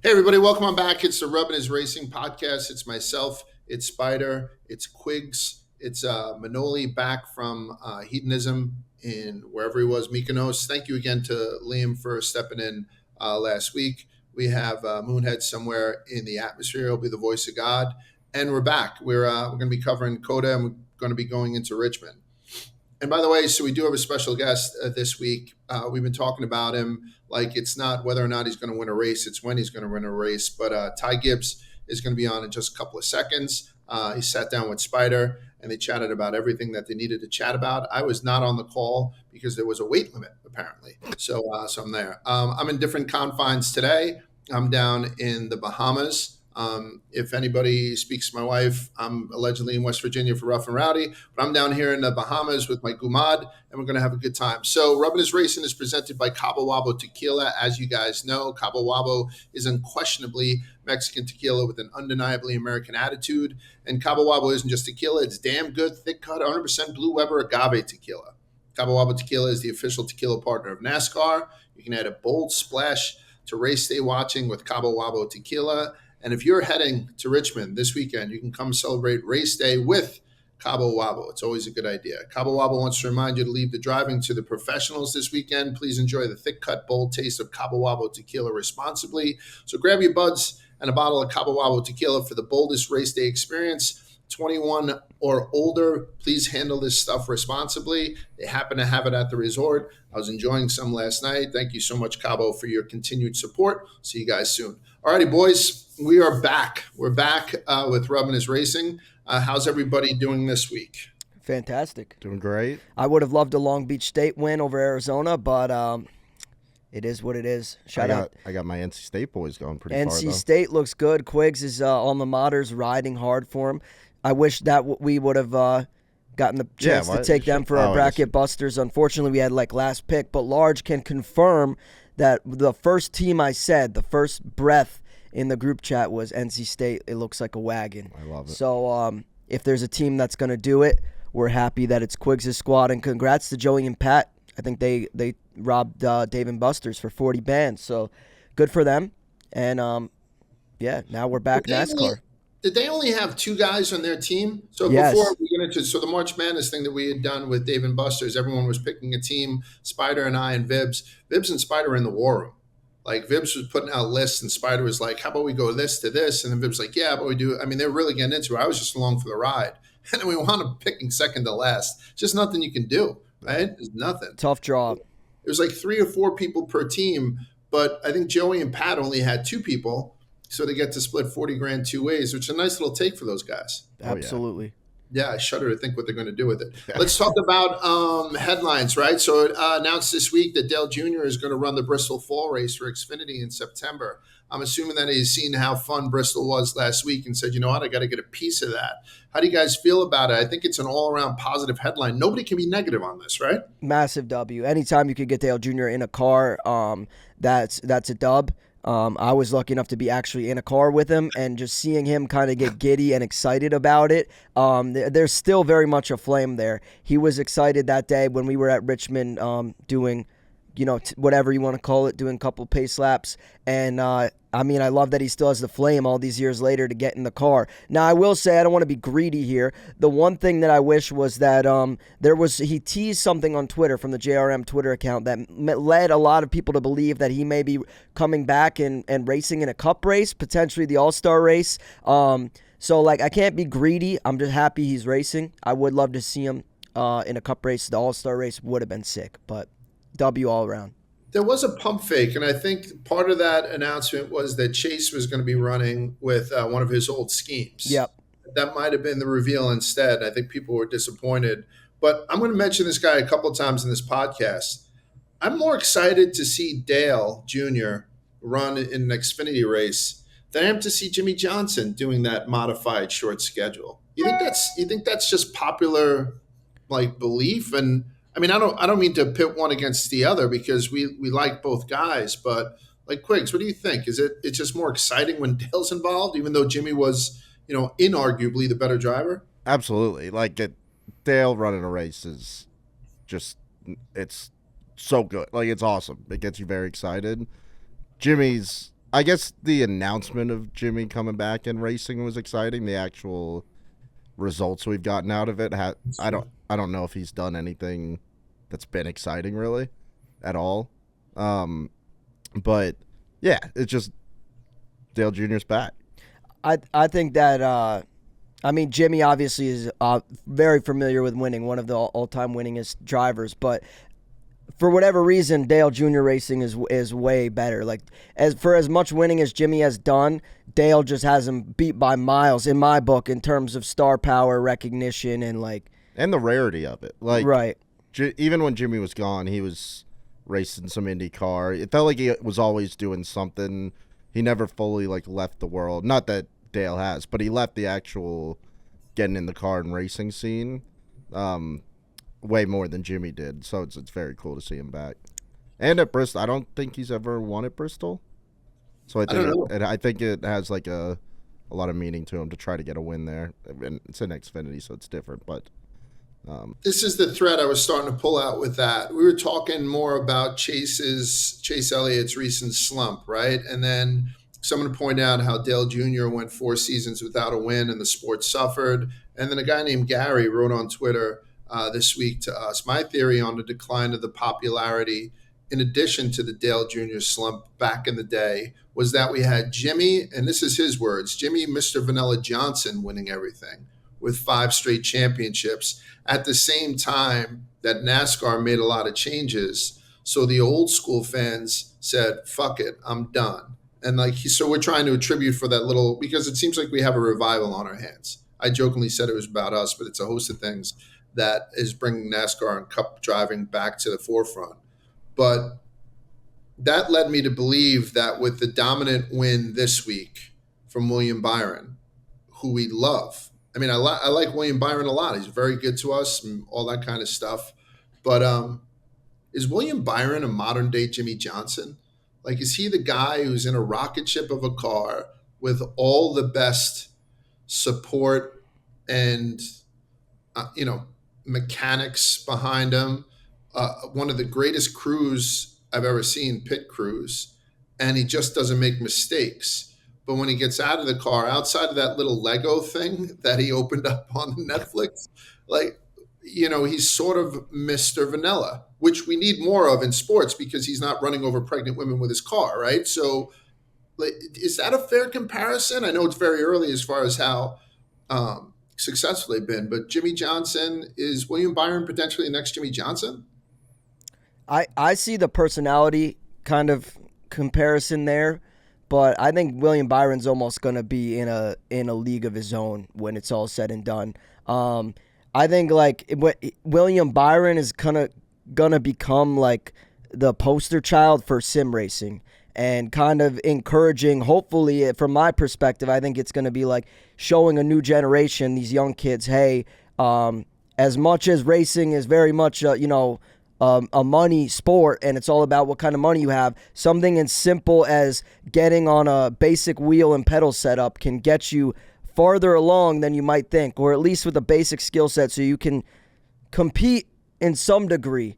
Hey, everybody, welcome on back. It's the Rubbin is Racing podcast. It's myself, it's Spider, it's Quigs, it's Manoli back from Hedonism in wherever he was, Mykonos. Thank you again to Liam for stepping in last week. We have Moonhead somewhere in the atmosphere. He'll be the voice of God. And we're back. We're going to be covering COTA and we're going to be going into Richmond. And by the way, so we do have a special guest this week. We've been talking about him like it's not whether or not he's going to win a race, it's when he's going to win a race. But Ty Gibbs is going to be on in just a couple of seconds. He sat down with Spider and they chatted about everything that they needed to chat about. I was not on the call because there was a weight limit, apparently. So I'm there. I'm in different confines today. I'm down in the Bahamas. If anybody speaks to my wife, I'm allegedly in West Virginia for Rough and Rowdy, but I'm down here in the Bahamas with my gumad, and we're going to have a good time. So Rubbin is Racing is presented by Cabo Wabo Tequila. As you guys know, Cabo Wabo is unquestionably Mexican tequila with an undeniably American attitude. And Cabo Wabo isn't just tequila. It's damn good, thick cut, 100% Blue Weber agave tequila. Cabo Wabo Tequila is the official tequila partner of Nascar. You can add a bold splash to race day watching with Cabo Wabo Tequila. And if you're heading to Richmond this weekend, you can come celebrate race day with Cabo Wabo. It's always a good idea. Cabo Wabo wants to remind you to leave the driving to the professionals this weekend. Please enjoy the thick cut, bold taste of Cabo Wabo tequila responsibly. So grab your buds and a bottle of Cabo Wabo tequila for the boldest race day experience. 21 or older, please handle this stuff responsibly. They happen to have it at the resort. I was enjoying some last night. Thank you so much, Cabo, for your continued support. See you guys soon. All righty, boys, we are back. We're back with Rubbin is Racing. How's everybody doing this week? Fantastic. Doing great. I would have loved a Long Beach State win over Arizona, but it is what it is. Shout out. I got my NC State boys going pretty far, NC though. State looks good. Quiggs is alma mater's riding hard for him. I wish that we would have gotten the chance to take them for our bracket busters. Unfortunately, we had last pick, but Large can confirm that the first team I said, the first breath in the group chat was NC State. It looks like a wagon. I love it. So if there's a team that's going to do it, we're happy that it's Quiggs' squad. And congrats to Joey and Pat. I think they robbed Dave and Buster's for 40 bands. So good for them. And, now we're back NASCAR. Did they only have two guys on their team? So yes. Before we get into the March Madness thing that we had done with Dave and Buster's, everyone was picking a team, Spider and I and Vibbs. Vibbs and Spider were in the war room. Like Vibbs was putting out lists and Spider was like, how about we go this to this? And then Vibbs was like, yeah, but we do. I mean, they were really getting into it. I was just along for the ride. And then we wound up picking second to last. Just nothing you can do, right? There's nothing. Tough job. It was like 3 or 4 people per team. But I think Joey and Pat only had 2 people. So they get to split 40 grand 2 ways, which is a nice little take for those guys. Absolutely. Yeah, I shudder to think what they're going to do with it. Let's talk about headlines, right? So it announced this week that Dale Jr. is going to run the Bristol Fall Race for Xfinity in September. I'm assuming that he's seen how fun Bristol was last week and said, you know what, I got to get a piece of that. How do you guys feel about it? I think it's an all-around positive headline. Nobody can be negative on this, right? Massive W. Anytime you could get Dale Jr. in a car, that's a dub. I was lucky enough to be actually in a car with him and just seeing him kind of get giddy and excited about it. There's still very much a flame there. He was excited that day when we were at Richmond doing, whatever you want to call it, doing a couple pace laps. And, I love that he still has the flame all these years later to get in the car. Now, I will say I don't want to be greedy here. The one thing that I wish was that he teased something on Twitter from the JRM Twitter account that led a lot of people to believe that he may be coming back and racing in a cup race, potentially the All-Star race. So I can't be greedy. I'm just happy he's racing. I would love to see him in a cup race. The All-Star race would have been sick, but W all around. There was a pump fake, and I think part of that announcement was that Chase was going to be running with one of his old schemes. Yep. That might have been the reveal instead. I think people were disappointed. But I'm going to mention this guy a couple of times in this podcast. I'm more excited to see Dale Jr. run in an Xfinity race than I am to see Jimmy Johnson doing that modified short schedule. You think that's just popular belief? And I mean, I don't mean to pit one against the other because we like both guys, but Quiggs, what do you think? It's just more exciting when Dale's involved, even though Jimmy was, inarguably the better driver? Absolutely. Dale running a race is just, it's so good. It's awesome. It gets you very excited. Jimmy's I guess the announcement of Jimmy coming back and racing was exciting. The actual results we've gotten out of it, I don't know if he's done anything that's been exciting really at all. But yeah, it's just Dale Jr.'s back. I think that Jimmy obviously is very familiar with winning, one of the all-time winningest drivers, but for whatever reason, Dale Jr. Racing is way better. Like, as much winning as Jimmy has done, Dale just has him beat by miles in my book in terms of star power, recognition, and the rarity of it. Like, right. Even when Jimmy was gone, he was racing some IndyCar. It felt like he was always doing something. He never fully left the world. Not that Dale has, but he left the actual getting in the car and racing scene. Way more than Jimmy did, so it's very cool to see him back. And at Bristol, I don't think he's ever won at Bristol, so I think it has a lot of meaning to him to try to get a win there. And it's an Xfinity, so it's different. But this is the thread I was starting to pull out with that. We were talking more about Chase Elliott's recent slump, right? And then someone pointed out how Dale Jr. went 4 seasons without a win, and the sport suffered. And then a guy named Gary wrote on Twitter this week to us, my theory on the decline of the popularity, in addition to the Dale Jr. slump back in the day, was that we had Jimmy, and this is his words, Jimmy Mr. Vanilla Johnson winning everything with 5 straight championships at the same time that NASCAR made a lot of changes. So the old school fans said, fuck it, I'm done. And so we're trying to attribute for that little, because it seems like we have a revival on our hands. I jokingly said it was about us, but it's a host of things that is bringing NASCAR and Cup driving back to the forefront. But that led me to believe that with the dominant win this week from William Byron, who we love. I mean, I like William Byron a lot. He's very good to us and all that kind of stuff. But is William Byron a modern day Jimmy Johnson? Is he the guy who's in a rocket ship of a car with all the best support and, mechanics behind him? One of the greatest crews I've ever seen, pit crews, and he just doesn't make mistakes. But when he gets out of the car, outside of that little Lego thing that he opened up on Netflix, he's sort of Mr. Vanilla, which we need more of in sports because he's not running over pregnant women with his car, right? So is that a fair comparison? I know it's very early as far as how successful they've been, but Jimmy Johnson, is William Byron potentially the next Jimmy Johnson? I see the personality kind of comparison there, but I think William Byron's almost going to be in a league of his own when it's all said and done. I think William Byron is gonna become the poster child for sim racing and kind of encouraging, hopefully, from my perspective, I think it's going to be showing a new generation, these young kids, hey, as much as racing is very much, a money sport and it's all about what kind of money you have, something as simple as getting on a basic wheel and pedal setup can get you farther along than you might think, or at least with a basic skill set so you can compete in some degree.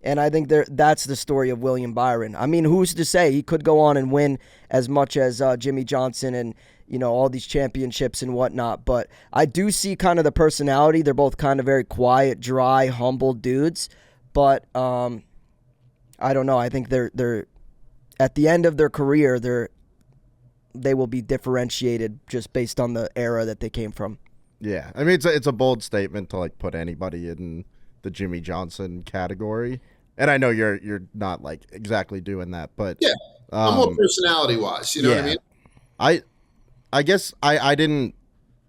And I think that's the story of William Byron. I mean, who's to say? He could go on and win as much as Jimmy Johnson and, all these championships and whatnot. But I do see kind of the personality. They're both kind of very quiet, dry, humble dudes. But I don't know. I think they're at the end of their career, they will be differentiated just based on the era that they came from. Yeah, I mean it's a bold statement to put anybody in the Jimmy Johnson category, and I know you're not exactly doing that, but yeah, I'm more personality wise. You know what I mean? I guess I didn't,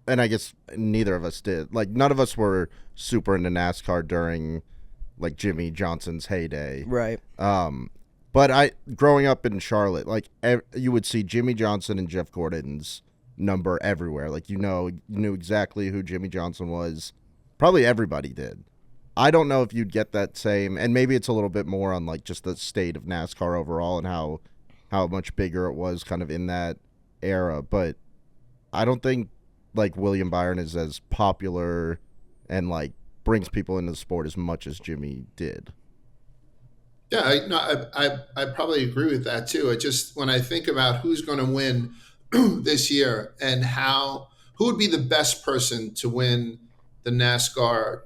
and I guess neither of us did. None of us were super into NASCAR during Jimmy Johnson's heyday, right? But growing up in Charlotte, you would see Jimmy Johnson and Jeff Gordon's number everywhere. You knew exactly who Jimmy Johnson was. Probably everybody did. I don't know if you'd get that same, and maybe it's a little bit more on just the state of NASCAR overall and how much bigger it was kind of in that era. But I don't think William Byron is as popular and brings people into the sport as much as Jimmy did. Yeah, I probably agree with that too. It just when I think about who's going to win this year and who would be the best person to win the NASCAR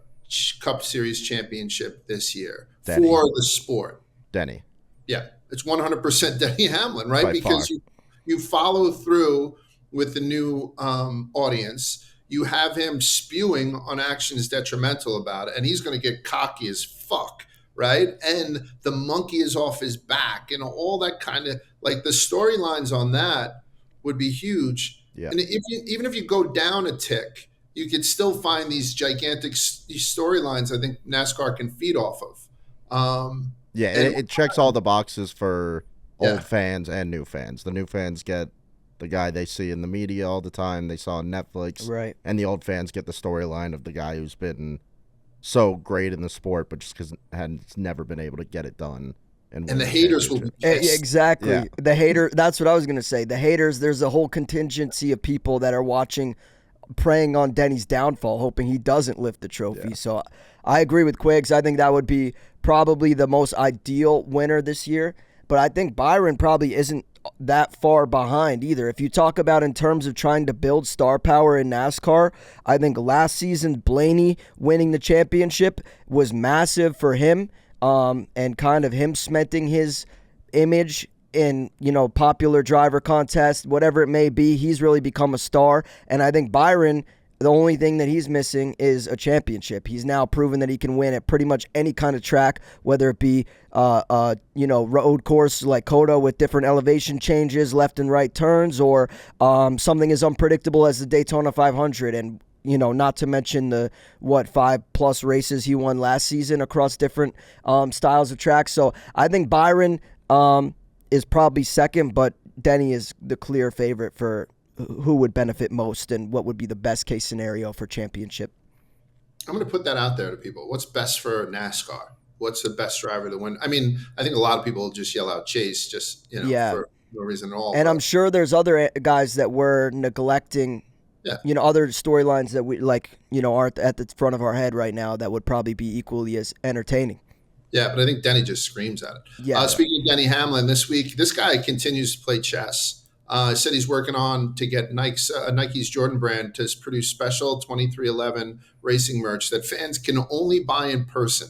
Cup Series championship this year Denny. for the sport. Denny. Yeah, it's 100% Denny Hamlin, right? By far. Because you follow through with the new audience. You have him spewing on actions detrimental about it, and he's going to get cocky as fuck, right? And the monkey is off his back, and all that kind of like the storylines on that would be huge. Yeah. And even if you go down a tick, you could still find these gigantic these storylines. I think NASCAR can feed off of. Yeah, And it checks all the boxes for Yeah. old fans and new fans. The new fans get the guy they see in the media all the time, they saw on Netflix. Right. And the old fans get the storyline of the guy who's been so great in the sport, but just because has never been able to get it done. And the haters will be pissed. Exactly. Yeah. The hater. That's what I was gonna say. The haters. There's a whole contingency of people that are watching, preying on Denny's downfall, hoping he doesn't lift the trophy. Yeah. So I agree with Quiggs. I think that would be probably the most ideal winner this year. But I think Byron probably isn't that far behind either. If you talk about in terms of trying to build star power in NASCAR, I think last season Blaney winning the championship was massive for him, and kind of him cementing his image in, popular driver contest, whatever it may be. He's really become a star. And I think Byron, the only thing that he's missing is a championship. He's now proven that he can win at pretty much any kind of track, whether it be, road course like COTA with different elevation changes, left and right turns, or something as unpredictable as the Daytona 500. And not to mention the 5+ races he won last season across different styles of tracks. So I think Byron is probably second, but Denny is the clear favorite for who would benefit most and what would be the best case scenario for championship. I'm going to put that out there to people. What's best for NASCAR? What's the best driver to win? I mean, I think a lot of people just yell out Chase, just for no reason at all. And I'm sure there's other guys that we're neglecting. Yeah. Other storylines that we aren't at the front of our head right now that would probably be equally as entertaining. Yeah, but I think Denny just screams at it. Yeah. Speaking of Denny Hamlin, this week, this guy continues to play chess. Said he's working on to get Nike's Jordan brand to produce special 2311 racing merch that fans can only buy in person,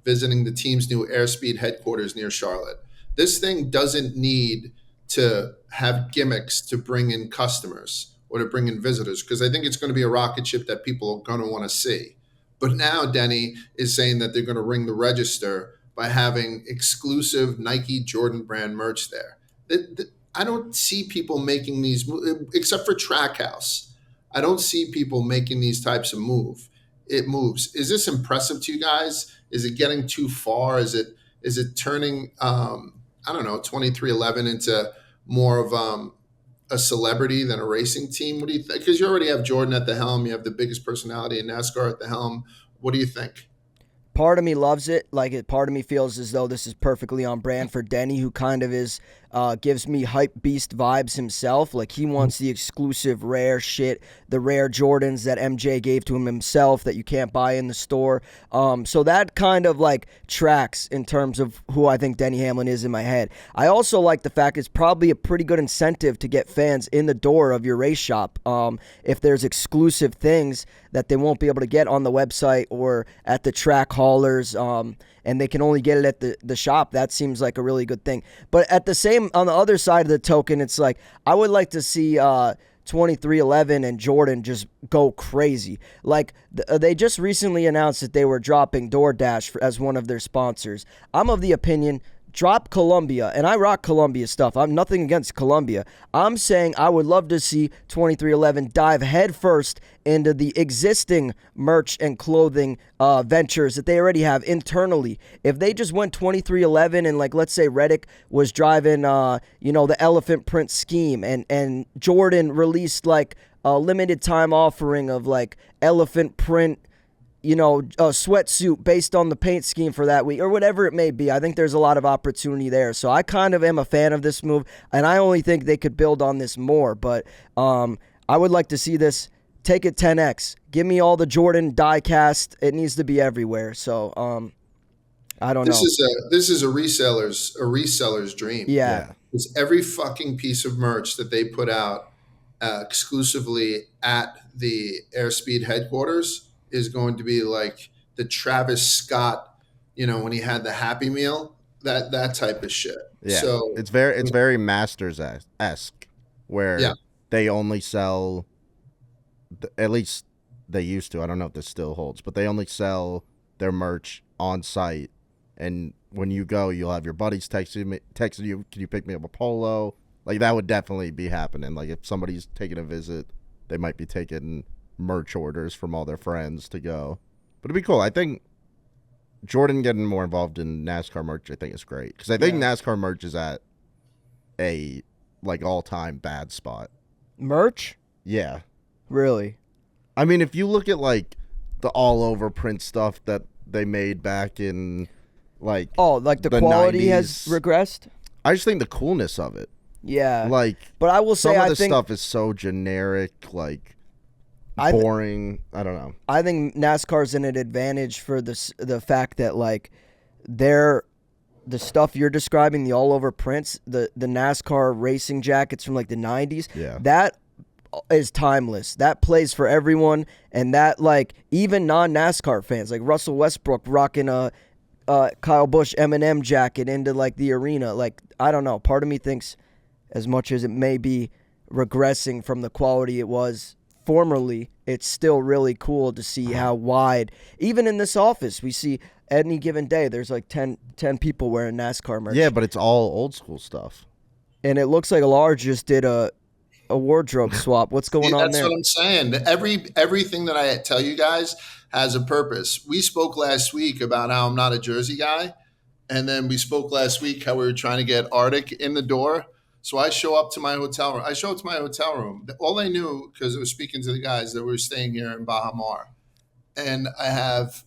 visiting the team's new Airspeed headquarters near Charlotte. This thing doesn't need to have gimmicks to bring in customers or to bring in visitors, because I think it's going to be a rocket ship that people are going to want to see. But now Denny is saying that they're going to ring the register by having exclusive Nike Jordan brand merch there. I don't see people making these moves, except for Trackhouse. I don't see people making these types of moves. Is this impressive to you guys? Is it getting too far? Is it turning 2311 into more of a celebrity than a racing team? What do you think? Because you already have Jordan at the helm. You have the biggest personality in NASCAR at the helm. What do you think? Part of me loves it. Part of me feels as though this is perfectly on brand for Denny, who kind of is, gives me hype beast vibes himself. Like, he wants the exclusive rare shit, the rare Jordans that MJ gave to him himself that you can't buy in the store. So that kind of tracks in terms of who I think Denny Hamlin is in my head. I also like the fact it's probably a pretty good incentive to get fans in the door of your race shop. If there's exclusive things that they won't be able to get on the website or at the track haulers, and they can only get it at the shop, that seems like a really good thing. But at the same, on the other side of the token, it's like, I would like to see 2311 and Jordan just go crazy. They just recently announced that they were dropping DoorDash as one of their sponsors. I'm of the opinion, drop Columbia, and I rock Columbia stuff. I'm nothing against Columbia. I'm saying I would love to see 2311 dive headfirst into the existing merch and clothing ventures that they already have internally. If they just went 2311 and let's say Reddick was driving the elephant print scheme, and Jordan released a limited time offering of elephant print a sweatsuit based on the paint scheme for that week or whatever it may be. I think there's a lot of opportunity there. So I kind of am a fan of this move, and I only think they could build on this more. But I would like to see this take it 10x. Give me all the Jordan die cast. It needs to be everywhere. So I don't This know. is a reseller's dream. Yeah. Yeah. It's every fucking piece of merch that they put out exclusively at the Airspeed headquarters is going to be like the Travis Scott, when he had the Happy Meal, that type of shit. Yeah. So It's very Masters esque, yeah, where they only sell, at least they used to. I don't know if this still holds, but they only sell their merch on site. And when you go, you'll have your buddies texting you, can you pick me up a polo? Like, that would definitely be happening. Like, if somebody's taking a visit, they might be taking merch orders from all their friends to go. But it'd be cool. I think Jordan getting more involved in NASCAR merch, I think, is great. Because I think NASCAR merch is at a, like, all-time bad spot. Merch? Yeah. Really? I mean, if you look at, like, the all-over print stuff that they made back in, like... Oh, like the quality 90s, has regressed? I just think the coolness of it. Yeah. Like, but I will say, some of I the think stuff is so generic, like, boring. I don't know. I think NASCAR's in an advantage for the fact that, like, the stuff you're describing, the all over prints, the NASCAR racing jackets from like the 90s, Yeah. that is timeless. That plays for everyone, and that, like, even non-NASCAR fans, like Russell Westbrook rocking a Kyle Busch M&M jacket into, like, the arena. Like, I don't know. Part of me thinks, as much as it may be regressing from the quality it was formerly, it's still really cool to see how wide, even in this office, we see any given day there's like 10 people wearing NASCAR merch. Yeah, but it's all old school stuff. And it looks like Large just did a wardrobe swap. What's going on that's there? what I'm saying. Everything that I tell you guys has a purpose. We spoke last week about how I'm not a jersey guy, and then we spoke last week how we were trying to get Arctic in the door. So I show up to my hotel room. All I knew, because I was speaking to the guys, that we were staying here in Baha Mar, and I have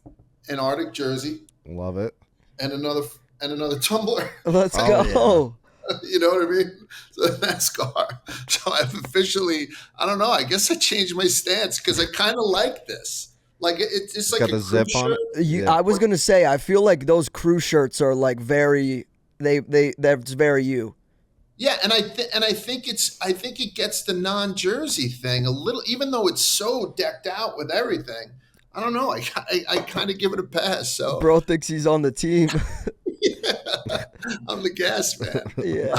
an Arctic jersey Love it. and another tumbler. Let's Oh, go. You know what I mean? So NASCAR. So I've officially, I don't know, I guess I changed my stance because I kind of like this. Like, it's like Got a the zip crew on shirt. it. Yeah. I was gonna say, I feel like those crew shirts are like very, that's very you. Yeah, and I think it gets the non-jersey thing a little, even though it's so decked out with everything. I don't know. I kind of give it a pass. So Bro thinks he's on the team. yeah, I'm the gas man. Yeah.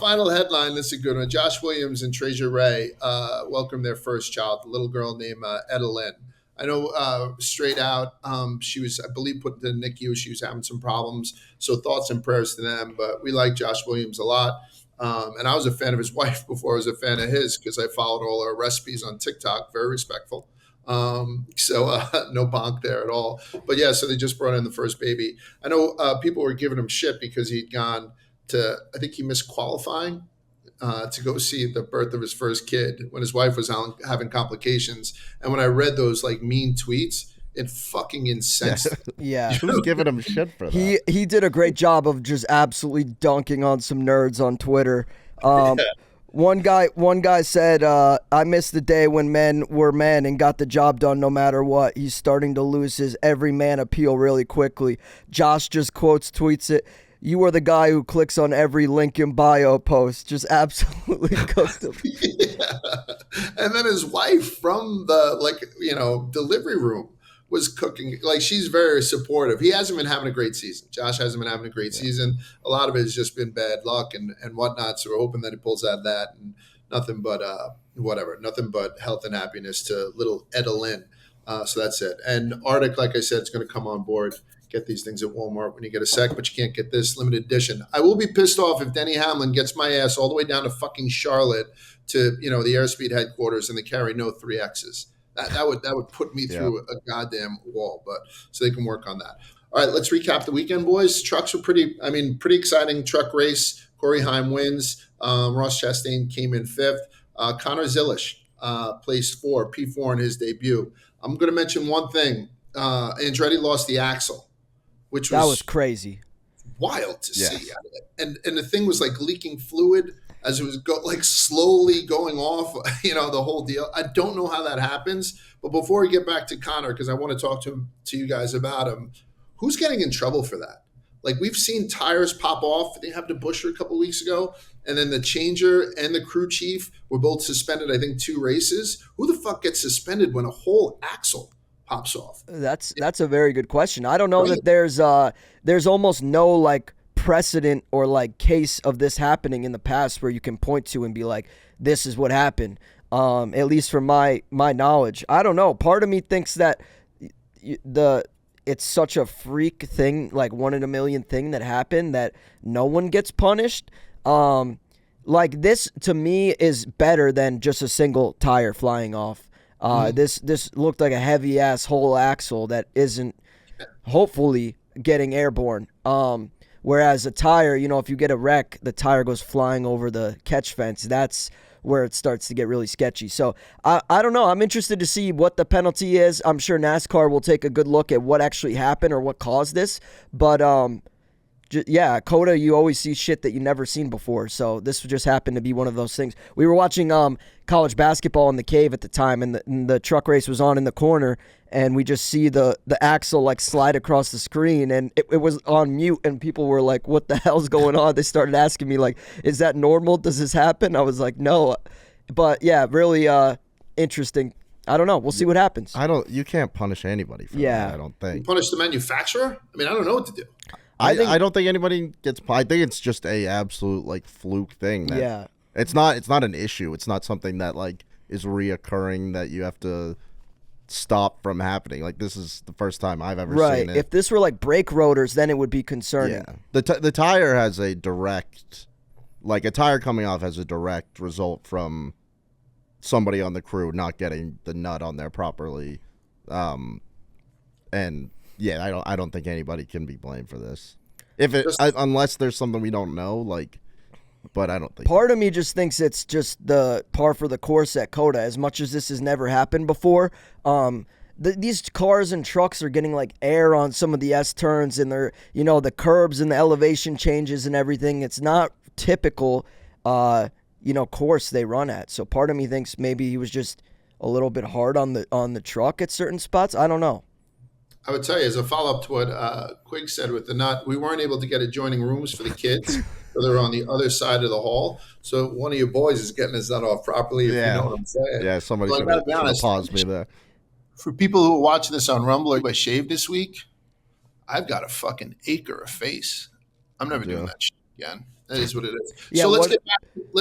Final headline. This is a good one. Josh Williams and Treasure Ray welcomed their first child, a little girl named Etta Lynn. I know straight out, she was, I believe, put in the NICU. She was having some problems. So thoughts and prayers to them. But we like Josh Williams a lot. And I was a fan of his wife before I was a fan of his because I followed all her recipes on TikTok. Very respectful. No bonk there at all. But yeah, so they just brought in the first baby. I know people were giving him shit because he'd gone to, I think he missed qualifying to go see the birth of his first kid when his wife was having complications. And when I read those like mean tweets, it fucking incensed me. Yeah. Who's giving him shit for that? He did a great job of just absolutely dunking on some nerds on Twitter. One guy said, I miss the day when men were men and got the job done no matter what. He's starting to lose his every man appeal really quickly. Josh just tweets it. You are the guy who clicks on every link in bio post. Just absolutely cooked him. Yeah. And then his wife from the delivery room was cooking. Like, she's very supportive. He hasn't been having a great season. Josh hasn't been having a great season. A lot of it has just been bad luck and whatnot. So we're hoping that he pulls out of that and nothing but health and happiness to little Etta Lynn. So that's it. And Arctic, like I said, is going to come on board. Get these things at Walmart when you get a sec, but you can't get this limited edition. I will be pissed off if Denny Hamlin gets my ass all the way down to fucking Charlotte to, the Airspeed headquarters and they carry no 3Xs. That would put me through a goddamn wall, but so they can work on that. All right, let's recap the weekend, boys. Trucks were pretty exciting truck race. Corey Heim wins. Ross Chastain came in fifth. Connor Zilisch placed P4 in his debut. I'm going to mention one thing. Andretti lost the axle, which was crazy, wild to see. And the thing was like leaking fluid as it was slowly going off, the whole deal. I don't know how that happens. But before we get back to Connor, because I want to talk to you guys about him, who's getting in trouble for that? Like we've seen tires pop off. They happened to Buescher a couple of weeks ago, and then the changer and the crew chief were both suspended. I think 2 races. Who the fuck gets suspended when a whole axle pops off? That's a very good question. I don't know Right. that there's almost no like precedent or like case of this happening in the past where you can point to and be like, this is what happened. At least from my knowledge, I don't know. Part of me thinks that it's such a freak thing, like 1 in a million thing that happened that no one gets punished. Like this to me is better than just a single tire flying off. This looked like a heavy ass whole axle that isn't hopefully getting airborne. Whereas a tire, if you get a wreck, the tire goes flying over the catch fence. That's where it starts to get really sketchy. So I don't know. I'm interested to see what the penalty is. I'm sure NASCAR will take a good look at what actually happened or what caused this. But yeah, COTA, you always see shit that you never seen before. So this just happened to be one of those things. We were watching college basketball in the cave at the time, and the truck race was on in the corner, and we just see the axle like slide across the screen, and it was on mute, and people were like, what the hell's going on? They started asking me like, is that normal? Does this happen? I was like, no. But yeah, really interesting. I don't know. We'll see what happens. You can't punish anybody for that, I don't think. Punish the manufacturer? I mean, I don't know what to do. I don't think anybody gets. I think it's just a absolute like fluke thing. That it's not an issue. It's not something that like is reoccurring that you have to stop from happening. Like this is the first time I've ever seen it. If this were like brake rotors, then it would be concerning. Yeah. The tire has a direct, like a tire coming off has a direct result from somebody on the crew not getting the nut on there properly, and. Yeah, I don't think anybody can be blamed for this. Unless there's something we don't know, like, but I don't think. Part of me just thinks it's just the par for the course at COTA. As much as this has never happened before, these cars and trucks are getting like air on some of the S turns, and they're the curbs and the elevation changes and everything. It's not typical, course they run at. So part of me thinks maybe he was just a little bit hard on the truck at certain spots. I don't know. I would tell you, as a follow-up to what Quig said with the nut, we weren't able to get adjoining rooms for the kids, so they're on the other side of the hall. So one of your boys is getting his nut off properly, if you know what I'm saying. Yeah, somebody should have paused me there. For people who are watching this on Rumble, if I shaved this week, I've got a fucking acre of face. I'm never doing that shit again. That is what it is. Yeah, so let's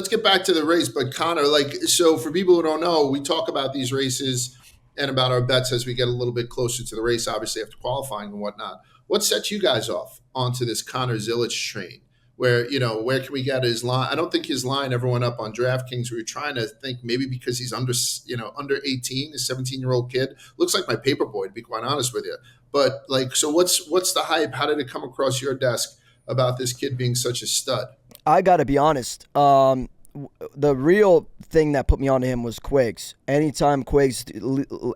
get back to the race. But Connor, so for people who don't know, we talk about these races and about our bets as we get a little bit closer to the race, obviously after qualifying and whatnot. What set you guys off onto this Connor Zilic train? Where can we get his line? I don't think his line ever went up on DraftKings. We were trying to think maybe because he's under 18, a 17-year-old kid. Looks like my paper boy, to be quite honest with you. But so what's the hype? How did it come across your desk about this kid being such a stud? I got to be honest. The real thing that put me onto him was Quiggs. Anytime Quiggs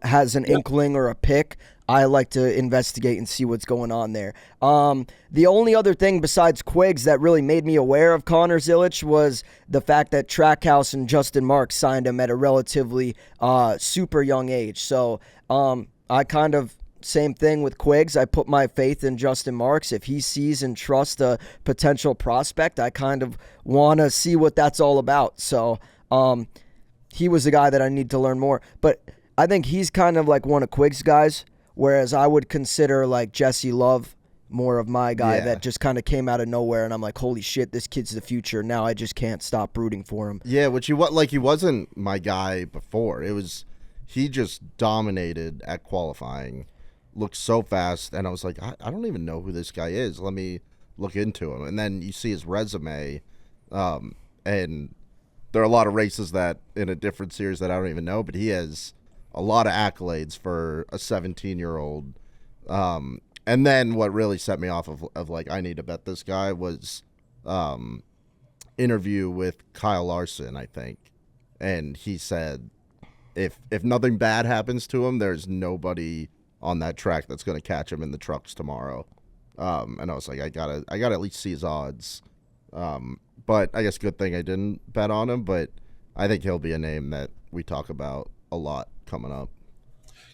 has an inkling or a pick, I like to investigate and see what's going on there. The only other thing besides Quiggs that really made me aware of Connor Zilic was the fact that Trackhouse and Justin Marks signed him at a relatively super young age. So I kind of same thing with Quiggs. I put my faith in Justin Marks. If he sees and trusts a potential prospect, I kind of want to see what that's all about. So he was the guy that I need to learn more. But I think he's kind of like one of Quiggs' guys, whereas I would consider like Jesse Love more of my guy that just kind of came out of nowhere, and I'm like, holy shit, this kid's the future. Now I just can't stop rooting for him. Yeah, he wasn't my guy before. He just dominated at qualifying. Looked so fast, and I was like, I don't even know who this guy is. Let me look into him. And then you see his resume, and there are a lot of races that in a different series that I don't even know, but he has a lot of accolades for a 17-year-old. And then what really set me off of like, I need to bet this guy was interview with Kyle Larson, I think. And he said, if nothing bad happens to him, there's nobody on that track that's going to catch him in the trucks tomorrow. And I was like, I gotta at least see his odds. But I guess good thing I didn't bet on him, but I think he'll be a name that we talk about a lot coming up.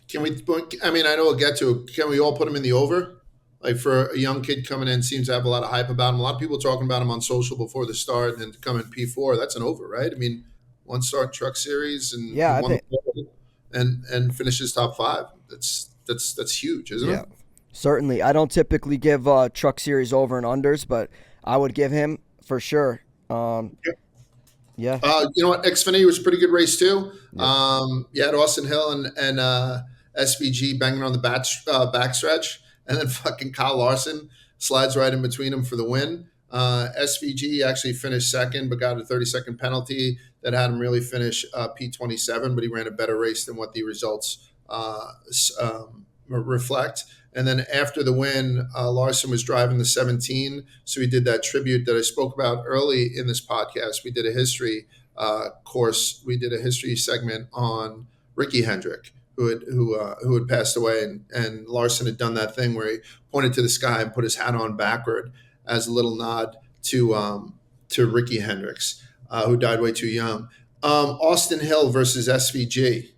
Can we, I know we'll get to it. Can we all put him in the over? Like for a young kid coming in, seems to have a lot of hype about him. A lot of people talking about him on social before the start, and then to come in P4. That's an over, right? I mean, one start Truck Series and, Yeah, and I won the think. pole and finishes top five. That's huge, isn't Yeah, it? certainly. I don't typically give Truck Series over and unders, but I would give him for sure. Yeah, You know what? Xfinity was a pretty good race too. Yep. You had Austin Hill and SVG banging on the backstretch, and then fucking Kyle Larson slides right in between them for the win. SVG actually finished second, but got a 30-second penalty that had him really finish P27. But he ran a better race than what the results reflect. And then after the win, Larson was driving the 17. So he did that tribute that I spoke about early in this podcast. We did a history course. We did a history segment on Ricky Hendrick, who had passed away. And Larson had done that thing where he pointed to the sky and put his hat on backward as a little nod to Ricky Hendricks, who died way too young. Austin Hill versus SVG.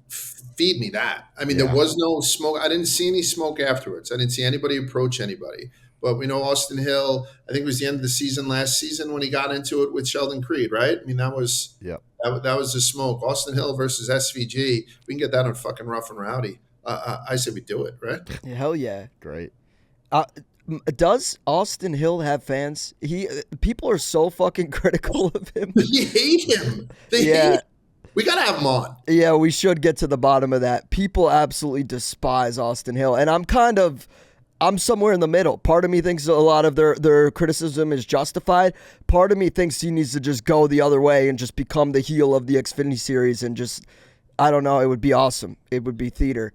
Feed me that. I mean, Yeah. there was no smoke. I didn't see any smoke afterwards. I didn't see anybody approach anybody. But we know Austin Hill, I think it was the end of the season last season when he got into it with Sheldon Creed, right? I mean, that was Yep. that was the smoke. Austin Hill versus SVG. We can get that on fucking Rough and Rowdy. I say we do it, right? hell yeah. Great. Uh, does Austin Hill have fans? People are so fucking critical of him. You hate him. They hate Yeah. him. We got to have him on. Yeah, we should get to the bottom of that. People absolutely despise Austin Hill, and I'm somewhere in the middle. Part of me thinks a lot of their criticism is justified. Part of me thinks he needs to just go the other way and just become the heel of the Xfinity Series and just, I don't know, it would be awesome. It would be theater.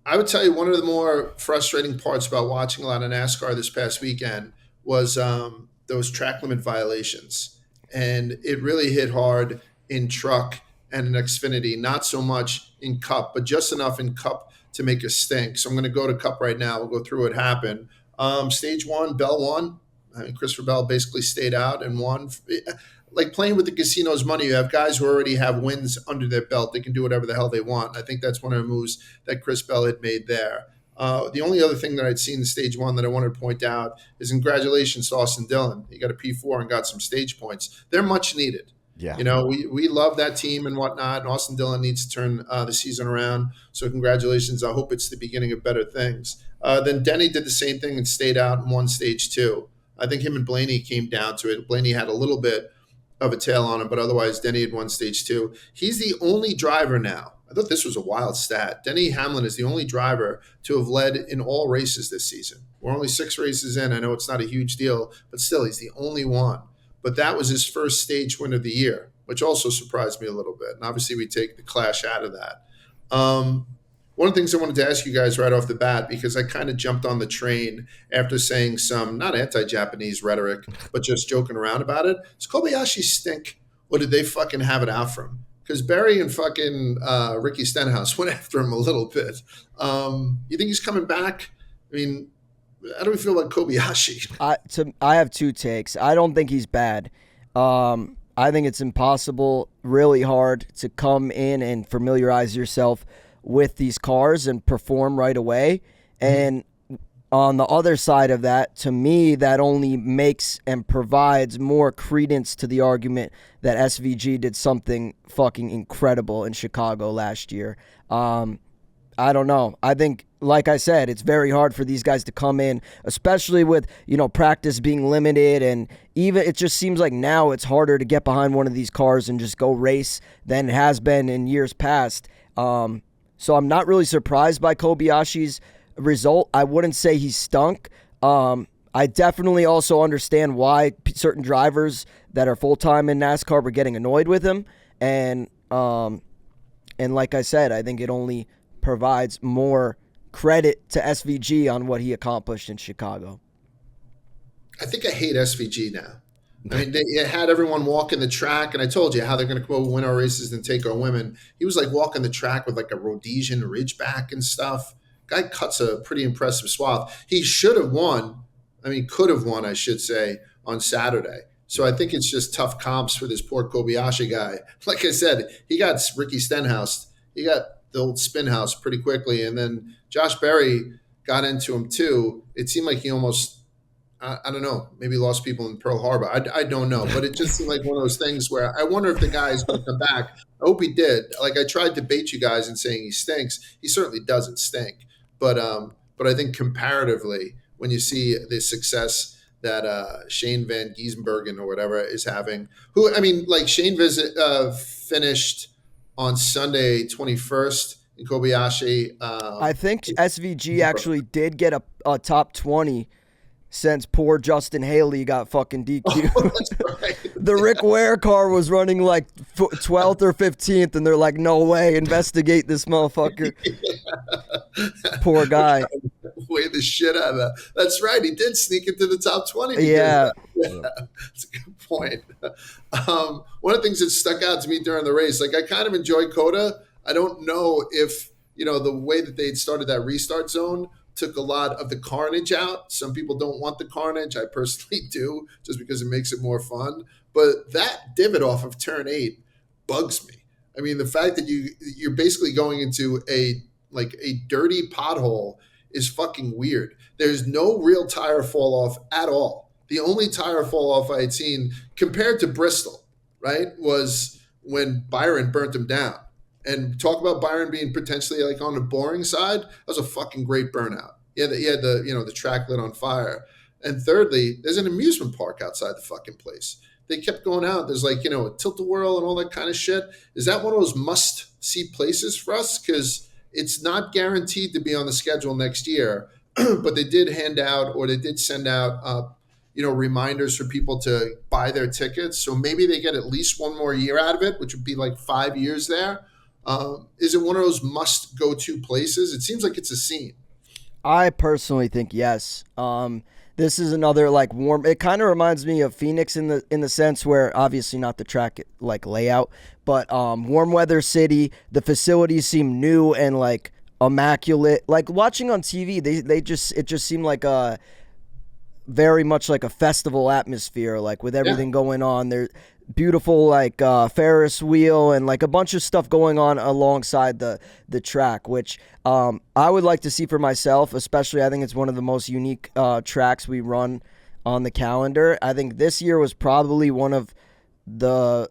I would tell you one of the more frustrating parts about watching a lot of NASCAR this past weekend was those track limit violations. And it really hit hard in truck and in Xfinity, not so much in Cup, but just enough in Cup to make a stink. So I'm going to go to Cup right now. We'll go through what happened. Stage one, Bell won. I mean, Christopher Bell basically stayed out and won. Like playing with the casino's money, you have guys who already have wins under their belt. They can do whatever the hell they want. I think that's one of the moves that Chris Bell had made there. The only other thing that I'd seen in stage one that I wanted to point out is congratulations to Austin Dillon. He got a P4 and got some stage points. They're much needed. Yeah. You know, we love that team and whatnot. And Austin Dillon needs to turn the season around. So congratulations. I hope it's the beginning of better things. Then Denny did the same thing and stayed out and won stage two. I think him and Blaney came down to it. Blaney had a little bit of a tail on him, but otherwise Denny had won stage two. He's the only driver now. I thought this was a wild stat. Denny Hamlin is the only driver to have led in all races this season. We're only 6 races in. I know it's not a huge deal, but still, he's the only one. But that was his first stage win of the year, which also surprised me a little bit. And obviously, we take the Clash out of that. One of the things I wanted to ask you guys right off the bat, because I kind of jumped on the train after saying some not anti-Japanese rhetoric, but just joking around about it. Does Kobayashi stink, or did they fucking have it out for him? Because Barry and fucking Ricky Stenhouse went after him a little bit. You think he's coming back? I mean, how do we feel about Kobayashi? I have 2 takes. I don't think he's bad. I think it's impossible, really hard to come in and familiarize yourself with these cars and perform right away. And on the other side of that, to me, that only makes and provides more credence to the argument that SVG did something fucking incredible in Chicago last year. I don't know. I think, like I said, it's very hard for these guys to come in, especially with, practice being limited. And even it just seems like now it's harder to get behind one of these cars and just go race than it has been in years past. So I'm not really surprised by Kobayashi's result. I wouldn't say he stunk. I definitely also understand why certain drivers that are full-time in NASCAR were getting annoyed with him. And like I said, I think it only provides more credit to SVG on what he accomplished in Chicago. I think I hate SVG now. I mean, they had everyone walking the track, and I told you how they're going to come over, win our races, and take our women. He was like walking the track with like a Rhodesian ridgeback and stuff. Guy cuts a pretty impressive swath. He should have won. I mean, could have won, I should say, on Saturday. So I think it's just tough comps for this poor Kobayashi guy. Like I said, he got Ricky Stenhouse. He got the old spin house pretty quickly. And then Josh Berry, got into him too, it seemed like he almost, I don't know, maybe lost people in Pearl Harbor. I don't know, but it just seemed like one of those things where I wonder if the guy is going to come back. I hope he did. Like I tried to bait you guys in saying he stinks. He certainly doesn't stink, but I think comparatively, when you see the success that Shane Van Giesbergen or whatever is having, who I mean, like Shane finished on Sunday 21st in Kobayashi. I think SVG actually did get a top 20 since poor Justin Haley got fucking DQ'd. Oh, that's right. The Rick Ware car was running like 12th or 15th, and they're like, no way, investigate this motherfucker. Poor guy. Way the shit out of that. That's right. He did sneak into the top 20. Yeah. That's a good point. One of the things that stuck out to me during the race, like I kind of enjoyed COTA. I don't know if, the way that they'd started that restart zone took a lot of the carnage out. Some people don't want the carnage. I personally do, just because it makes it more fun. But that divot off of turn 8 bugs me. I mean, the fact that you're basically going into a dirty pothole is fucking weird. There's no real tire fall off at all. The only tire fall off I had seen compared to Bristol, right, was when Byron burnt him down. And talk about Byron being potentially like on the boring side. That was a fucking great burnout. He had the track lit on fire. And thirdly, there's an amusement park outside the fucking place. They kept going out. There's a tilt-a-whirl and all that kind of shit. Is that one of those must-see places for us? Because it's not guaranteed to be on the schedule next year, but they did hand out, or they did send out, reminders for people to buy their tickets. So maybe they get at least one more year out of it, which would be like 5 years there. Is it one of those must go to places? It seems like it's a scene. I personally think yes. This is another like warm. It kind of reminds me of Phoenix in the sense where obviously not the track like layout, but warm weather city. The facilities seem new and like immaculate. Like watching on TV, it just seemed like a very much like a festival atmosphere, like with everything going on. There's beautiful like Ferris wheel and like a bunch of stuff going on alongside the track, which I would like to see for myself. Especially, I think it's one of the most unique tracks we run on the calendar. I think this year was probably one of the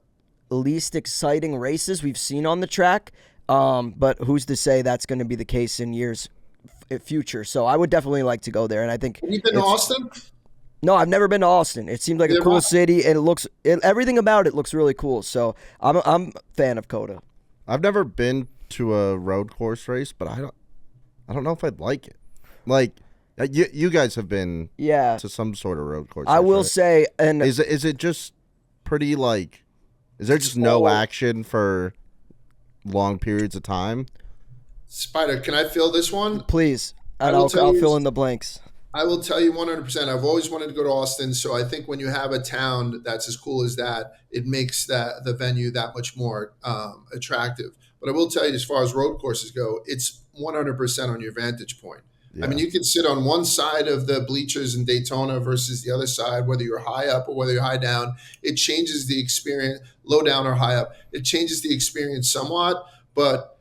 least exciting races we've seen on the track. But who's to say that's going to be the case in years future? So I would definitely like to go there, and I think. Have you been to Austin? No, I've never been to Austin. It seemed like a cool city, and everything about it looks really cool. So I'm a fan of COTA. I've never been to a road course race, but I don't know if I'd like it. Like you guys have been to some sort of road course. I will say, and is it just pretty like? Is there just no action for long periods of time? Spider, can I fill this one? Please, and I'll fill in the blanks. I will tell you 100%. I've always wanted to go to Austin, so I think when you have a town that's as cool as that, it makes the venue that much more attractive. But I will tell you, as far as road courses go, it's 100% on your vantage point. Yeah. I mean, you can sit on one side of the bleachers in Daytona versus the other side, whether you're high up or whether you're high down. It changes the experience, low down or high up. It changes the experience somewhat. But,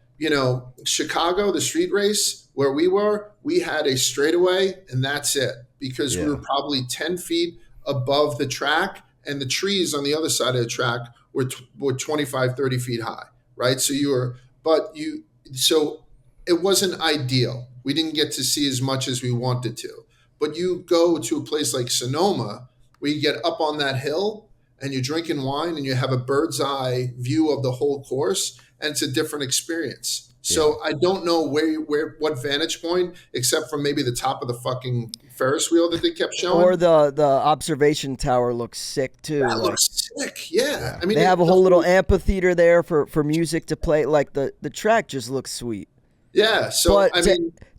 Chicago, the street race, where we had a straightaway, and that's it, because we were probably 10 feet above the track, and the trees on the other side of the track were 25, 30 feet high, right? So so it wasn't ideal. We didn't get to see as much as we wanted to. But you go to a place like Sonoma, where you get up on that hill, and you're drinking wine, and you have a bird's eye view of the whole course, and it's a different experience. So I don't know what vantage point, except from maybe the top of the fucking Ferris wheel that they kept showing. Or the observation tower looks sick too. That looks sick, yeah. I mean, they have a whole little amphitheater there for music to play. Like the track just looks sweet. Yeah. So but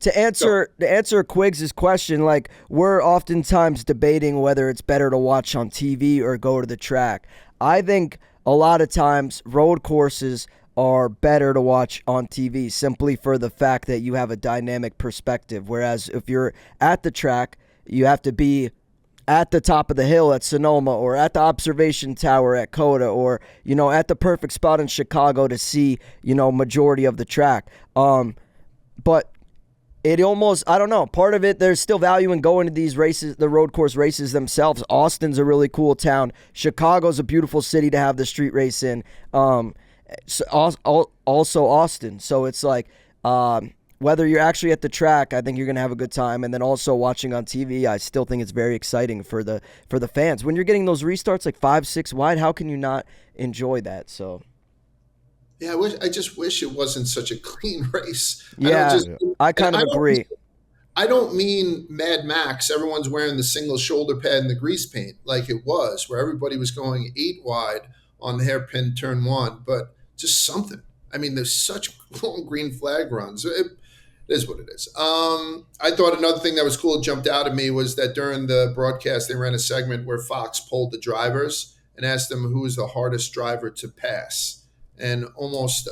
to answer Quiggs' question, like we're oftentimes debating whether it's better to watch on TV or go to the track. I think a lot of times road courses are better to watch on TV simply for the fact that you have a dynamic perspective. Whereas if you're at the track, you have to be at the top of the hill at Sonoma or at the observation tower at COTA or, at the perfect spot in Chicago to see, majority of the track. But it almost, I don't know, part of it, there's still value in going to these races, the road course races themselves. Austin's a really cool town. Chicago's a beautiful city to have the street race in. Also Austin. So it's like, whether you're actually at the track, I think you're going to have a good time. And then also watching on TV, I still think it's very exciting for the fans. When you're getting those restarts like 5, 6 wide, how can you not enjoy that? So Yeah, I just wish it wasn't such a clean race. yeah, I kind of agree. I don't mean Mad Max. Everyone's wearing the single shoulder pad and the grease paint like it was, where everybody was going 8 wide on the hairpin turn 1, but just something. I mean, there's such long green flag runs. It is what it is. I thought another thing that was cool, jumped out at me, was that during the broadcast, they ran a segment where Fox polled the drivers and asked them who was the hardest driver to pass. And almost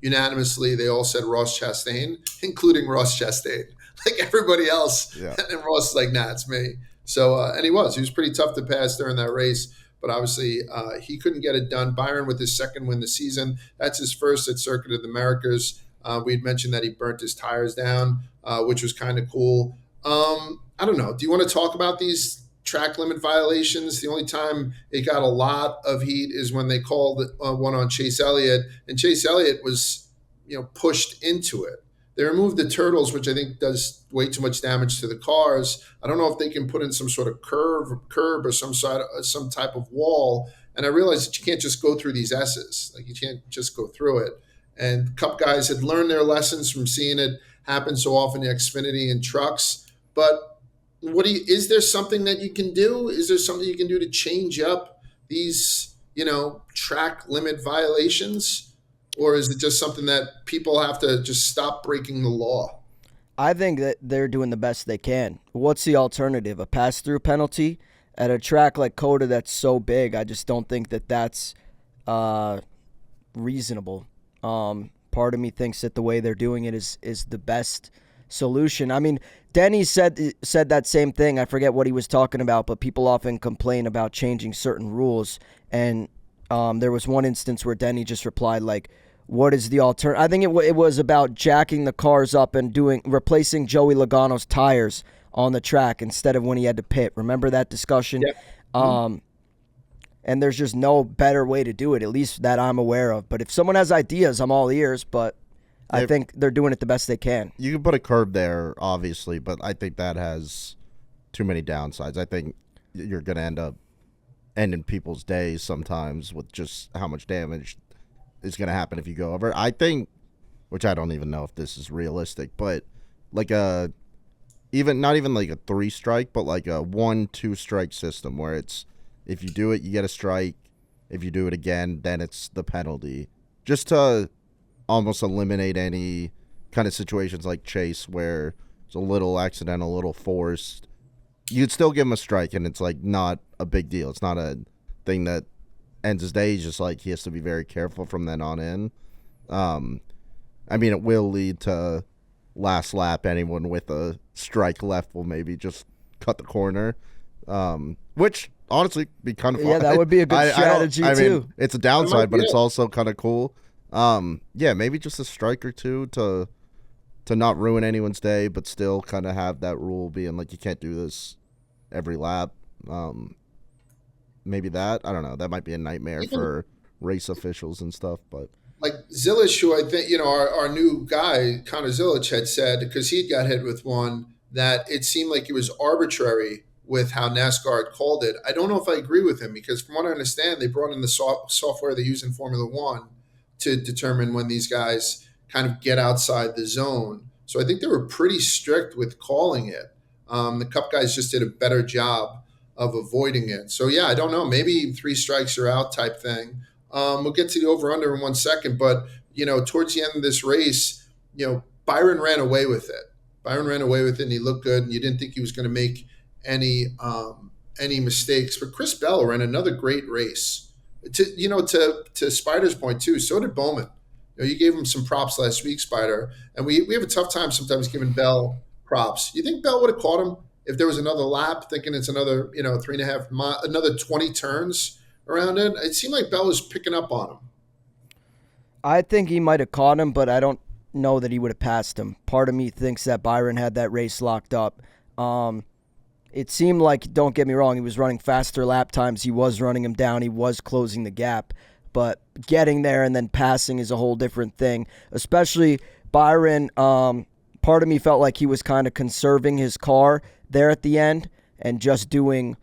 unanimously, they all said Ross Chastain, including Ross Chastain. Like everybody else. Yeah. And then Ross is like, nah, it's me. So, and he was pretty tough to pass during that race. But obviously, he couldn't get it done. Byron with his second win this season. That's his first at Circuit of the Americas. We had mentioned that he burnt his tires down, which was kind of cool. I don't know. Do you want to talk about these track limit violations? The only time it got a lot of heat is when they called one on Chase Elliott, and Chase Elliott was, pushed into it. They removed the turtles, which I think does way too much damage to the cars. I don't know if they can put in some sort of curb or some type of wall. And I realized that you can't just go through these S's. Like you can't just go through it. And Cup guys had learned their lessons from seeing it happen so often in Xfinity and trucks. But is there something that you can do? Is there something you can do to change up these, track limit violations? Or is it just something that people have to just stop breaking the law? I think that they're doing the best they can. What's the alternative? A pass-through penalty? At a track like COTA that's so big, I just don't think that that's reasonable. Part of me thinks that the way they're doing it is the best solution. I mean, Denny said that same thing. I forget what he was talking about, but people often complain about changing certain rules. And there was one instance where Denny just replied like, what is the alternative? I think it was about jacking the cars up and replacing Joey Logano's tires on the track instead of when he had to pit. Remember that discussion? Yeah. And there's just no better way to do it, at least that I'm aware of. But if someone has ideas, I'm all ears. But I think they're doing it the best they can. You can put a curb there, obviously, but I think that has too many downsides. I think you're going to end up ending people's days sometimes with just how much damage is going to happen if you go over. I think, which I don't even know if this is realistic, but like not even like a 3-strike, but like a 1-2 strike system where it's, if you do it, you get a strike. If you do it again, then it's the penalty. Just to almost eliminate any kind of situations like Chase where it's a little accidental, a little forced. You'd still give him a strike, and it's like not a big deal. It's not a thing that ends his day. He's just like, he has to be very careful from then on in. I mean, it will lead to last lap. Anyone with a strike left will maybe just cut the corner, which honestly be kind of fun. Yeah, that would be a good strategy I too. mean, it's a downside, but it's also kind of cool. Yeah, maybe just a strike or two to not ruin anyone's day, but still kind of have that rule being like you can't do this every lap. Maybe that, I don't know, that might be a nightmare for race officials and stuff. But like Zilish, who I think, our new guy, Connor Zilish, had said, because he got hit with one, that it seemed like it was arbitrary with how NASCAR had called it. I don't know if I agree with him, because from what I understand, they brought in the software they use in Formula One to determine when these guys kind of get outside the zone. So I think they were pretty strict with calling it. The Cup guys just did a better job of avoiding it. So yeah, I don't know, maybe 3 strikes are out type thing. We'll get to the over-under in 1 second, but, towards the end of this race, Byron ran away with it. And he looked good, and you didn't think he was going to make any mistakes. But Chris Bell ran another great race. To Spider's point too, so did Bowman. You gave him some props last week, Spider, and we have a tough time sometimes giving Bell props. You think Bell would have caught him if there was another lap, thinking it's another 3.5 miles, another 20 turns around it? It seemed like Bell was picking up on him. I think he might have caught him, but I don't know that he would have passed him. Part of me thinks that Byron had that race locked up. It seemed like, don't get me wrong, he was running faster lap times. He was running him down. He was closing the gap. But getting there and then passing is a whole different thing. Especially Byron, part of me felt like he was kind of conserving his car there at the end and just doing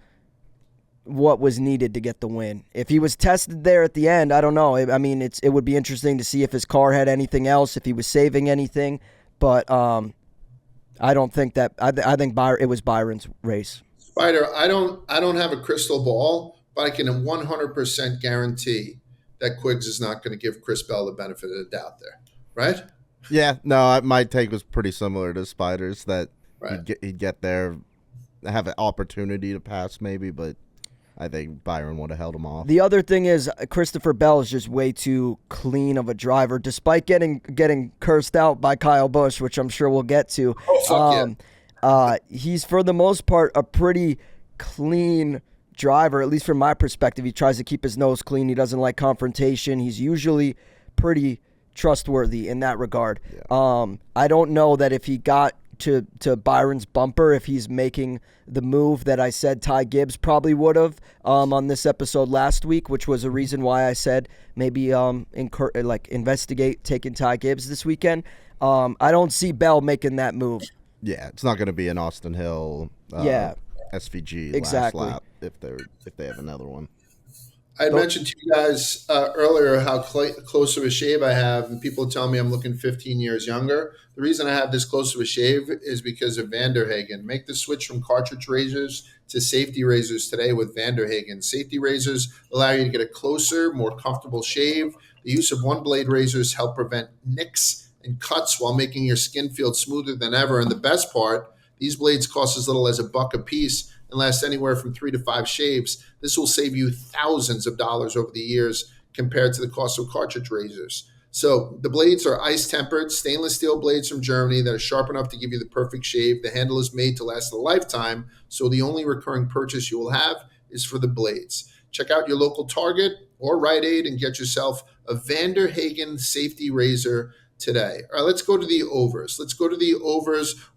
what was needed to get the win. If he was tested there at the end, I don't know. I mean, it would be interesting to see if his car had anything else, if he was saving anything. But I don't think that. I think it was Byron's race. Spider, I don't have a crystal ball, but I can 100% guarantee that Quiggs is not going to give Chris Bell the benefit of the doubt there, right? Yeah, no, my take was pretty similar to Spider's, that Right. he'd get there, have an opportunity to pass maybe, but I think Byron would have held him off. The other thing is Christopher Bell is just way too clean of a driver, despite getting cursed out by Kyle Busch, which I'm sure we'll get to. Oh, fuck yeah. He's, for the most part, a pretty clean driver, at least from my perspective. He tries to keep his nose clean. He doesn't like confrontation. He's usually pretty trustworthy in that regard. Yeah. I don't know that if he got to Byron's bumper, if he's making the move that I said Ty Gibbs probably would have on this episode last week, which was a reason why I said maybe investigate taking Ty Gibbs this weekend. I don't see Bell making that move. Yeah, it's not going to be an Austin Hill SVG Exactly. last lap if they have another one. I had mentioned to you guys earlier how close of a shave I have, and people tell me I'm looking 15 years younger. The reason I have this close of a shave is because of Vanderhagen. Make the switch from cartridge razors to safety razors today with Vanderhagen. Safety razors allow you to get a closer, more comfortable shave. The use of one-blade razors help prevent nicks and cuts while making your skin feel smoother than ever. And the best part, these blades cost as little as $1 a piece and last anywhere from 3 to 5 shaves. This will save you thousands of dollars over the years compared to the cost of cartridge razors. So the blades are ice-tempered, stainless steel blades from Germany that are sharp enough to give you the perfect shave. The handle is made to last a lifetime, so the only recurring purchase you will have is for the blades. Check out your local Target or Rite Aid and get yourself a Vanderhagen safety razor today. All right, let's go to the overs.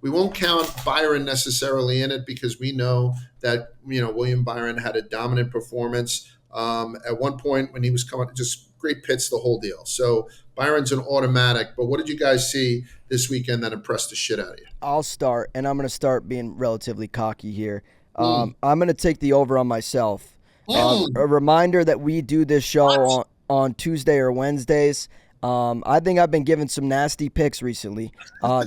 We won't count Byron necessarily in it because we know that, William Byron had a dominant performance at one point when he was coming, just great pits, the whole deal. So Byron's an automatic, but what did you guys see this weekend that impressed the shit out of you? I'll start, and I'm going to start being relatively cocky here. I'm going to take the over on myself. A reminder that we do this show on Tuesday or Wednesdays. I think I've been given some nasty picks recently.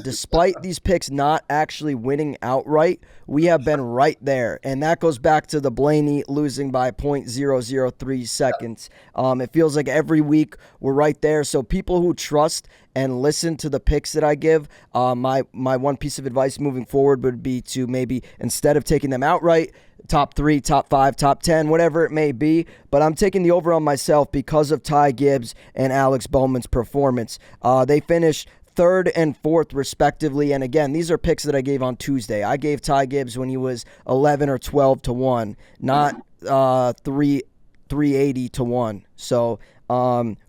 Despite these picks not actually winning outright, we have been right there. And that goes back to the Blaney losing by 0.003 seconds. It feels like every week we're right there. So people who trust and listen to the picks that I give, my one piece of advice moving forward would be to maybe, instead of taking them outright, top 3, top 5, top 10, whatever it may be. But I'm taking the over on myself because of Ty Gibbs and Alex Bowman's performance. They finished 3rd and 4th respectively. And again, these are picks that I gave on Tuesday. I gave Ty Gibbs when he was 11 or 12 to 1, not 380 to 1. So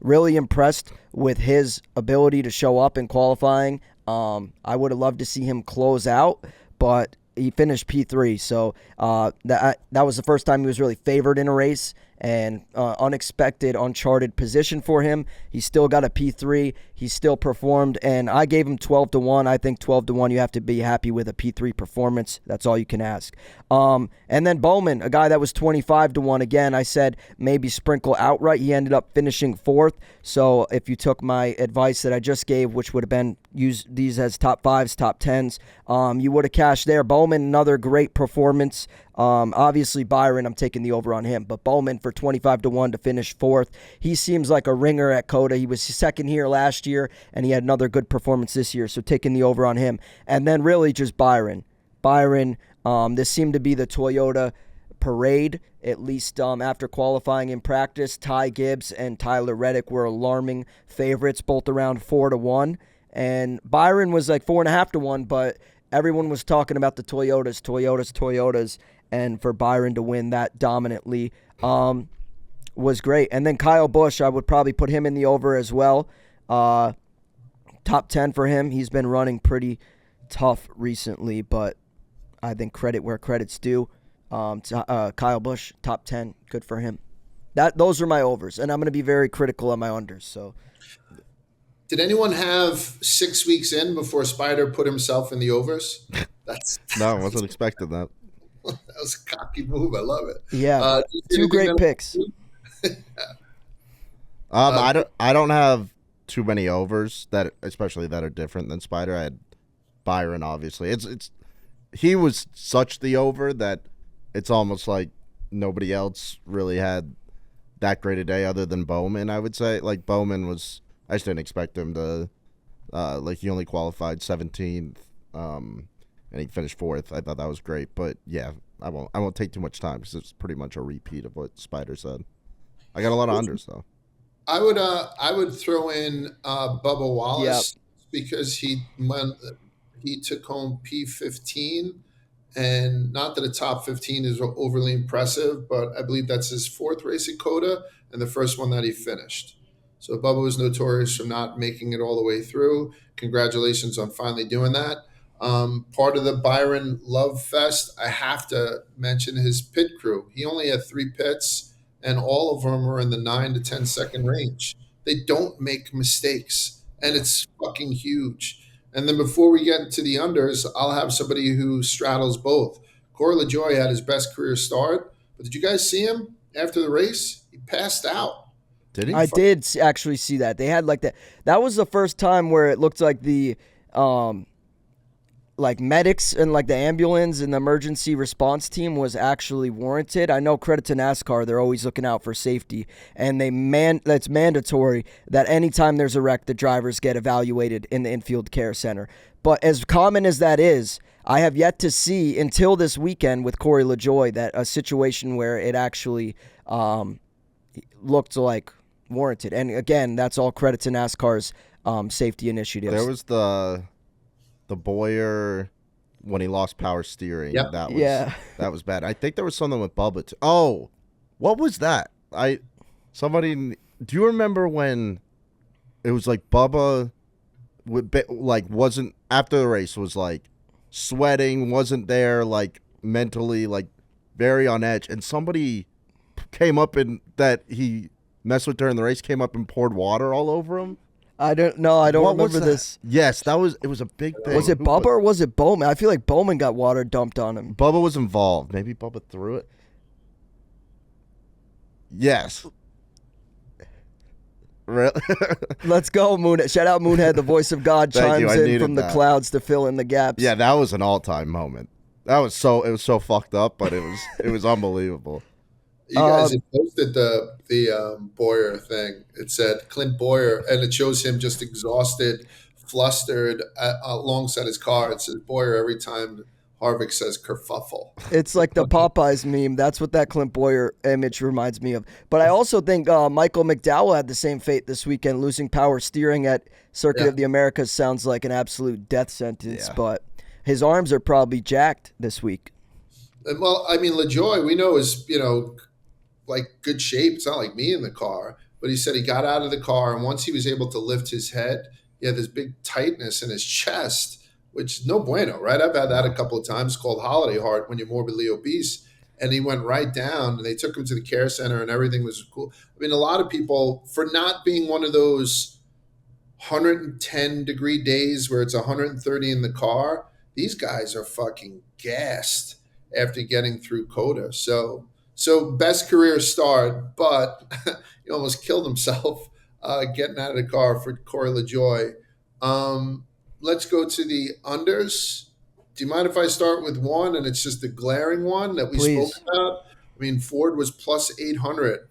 really impressed with his ability to show up in qualifying. I would have loved to see him close out, but he finished P3, so that was the first time he was really favored in a race, and unexpected, uncharted position for him. He still got a P3. He still performed, and I gave him 12 to 1. I think 12 to 1, you have to be happy with a P3 performance. That's all you can ask. And then Bowman, a guy that was 25 to 1. Again, I said maybe sprinkle outright. He ended up finishing 4th. So if you took my advice that I just gave, which would have been use these as top 5s, top 10s, you would have cashed there. Bowman, another great performance. Obviously Byron, I'm taking the over on him, but Bowman for 25 to 1 to finish 4th. He seems like a ringer at COTA. He was second here last year, and he had another good performance this year, so taking the over on him. And then really just Byron. This seemed to be the Toyota parade, at least after qualifying in practice. Ty Gibbs and Tyler Reddick were alarming favorites, both around 4 to 1. And Byron was like 4.5 to 1, but everyone was talking about the Toyotas. And for Byron to win that dominantly was great. And then Kyle Busch, I would probably put him in the over as well. top 10 for him. He's been running pretty tough recently, but I think credit where credit's due. Kyle Busch, top 10, good for him. Those are my overs, and I'm going to be very critical of my unders. So, did anyone have 6 weeks in before Spider put himself in the overs? No, I wasn't expecting that. That was a cocky move. I love it. Yeah, two great picks. I don't have too many overs especially that are different than Spider. I had Byron, obviously. He was such the over that it's almost like nobody else really had that great a day other than Bowman, I would say. Like, Bowman was, I just didn't expect him to, he only qualified 17th, and he finished 4th. I thought that was great. But, yeah, I won't take too much time because it's pretty much a repeat of what Spider said. I got a lot of unders, though. I would throw in Bubba Wallace because he took home P15. And not that a top 15 is overly impressive, but I believe that's his 4th race at COTA and the first one that he finished. So Bubba was notorious for not making it all the way through. Congratulations on finally doing that. Part of the Byron Love Fest, I have to mention his pit crew. He only had 3 pits, and all of them are in the 9 to 10 second range. They don't make mistakes, and it's fucking huge. And then before we get into the unders, I'll have somebody who straddles both. Corey LaJoie had his best career start, but did you guys see him after the race? He passed out. Did he? I did actually see that. They had like that. That was the first time where it looked like the medics and like the ambulance and the emergency response team was actually warranted. I know, credit to NASCAR, they're always looking out for safety, and that's mandatory that anytime there's a wreck, the drivers get evaluated in the infield care center. But as common as that is, I have yet to see until this weekend with Corey LaJoie that a situation where it actually looked like warranted. And again, that's all credit to NASCAR's safety initiatives. There was the Boyer when he lost power steering. Yep. That was bad. I think there was something with Bubba too. Oh, what was that? Do you remember when it was like Bubba wasn't after the race, was like sweating, wasn't there, like mentally like very on edge, and somebody came up and that he messed with during the race came up and poured water all over him? I don't know. I don't remember this. Yes, it was a big thing. Was it Bubba or was it Bowman? I feel like Bowman got water dumped on him. Bubba was involved. Maybe Bubba threw it. Yes. Really? Let's go, Moonhead. Shout out Moonhead, the voice of God chimes in from the clouds to fill in the gaps. Yeah, that was an all-time moment. It was so fucked up, but it was unbelievable. You guys had posted the Boyer thing. It said Clint Boyer, and it shows him just exhausted, flustered alongside his car. It says Boyer every time Harvick says kerfuffle. It's like the Popeyes meme. That's what that Clint Boyer image reminds me of. But I also think Michael McDowell had the same fate this weekend. Losing power steering at Circuit of the Americas sounds like an absolute death sentence, but his arms are probably jacked this week. Well, I mean, LaJoie, we know is, like good shape. It's not like me in the car, but he said he got out of the car, and once he was able to lift his head, he had this big tightness in his chest, which no bueno, right? I've had that a couple of times, called holiday heart when you're morbidly obese. And he went right down, and they took him to the care center, and everything was cool. I mean, a lot of people, for not being one of those 110-degree days where it's 130 in the car, these guys are fucking gassed after getting through COTA. So best career start, but he almost killed himself getting out of the car for Corey LaJoie. Let's go to the unders. Do you mind if I start with one, and it's just a glaring one that we spoke about? I mean, Ford was plus 800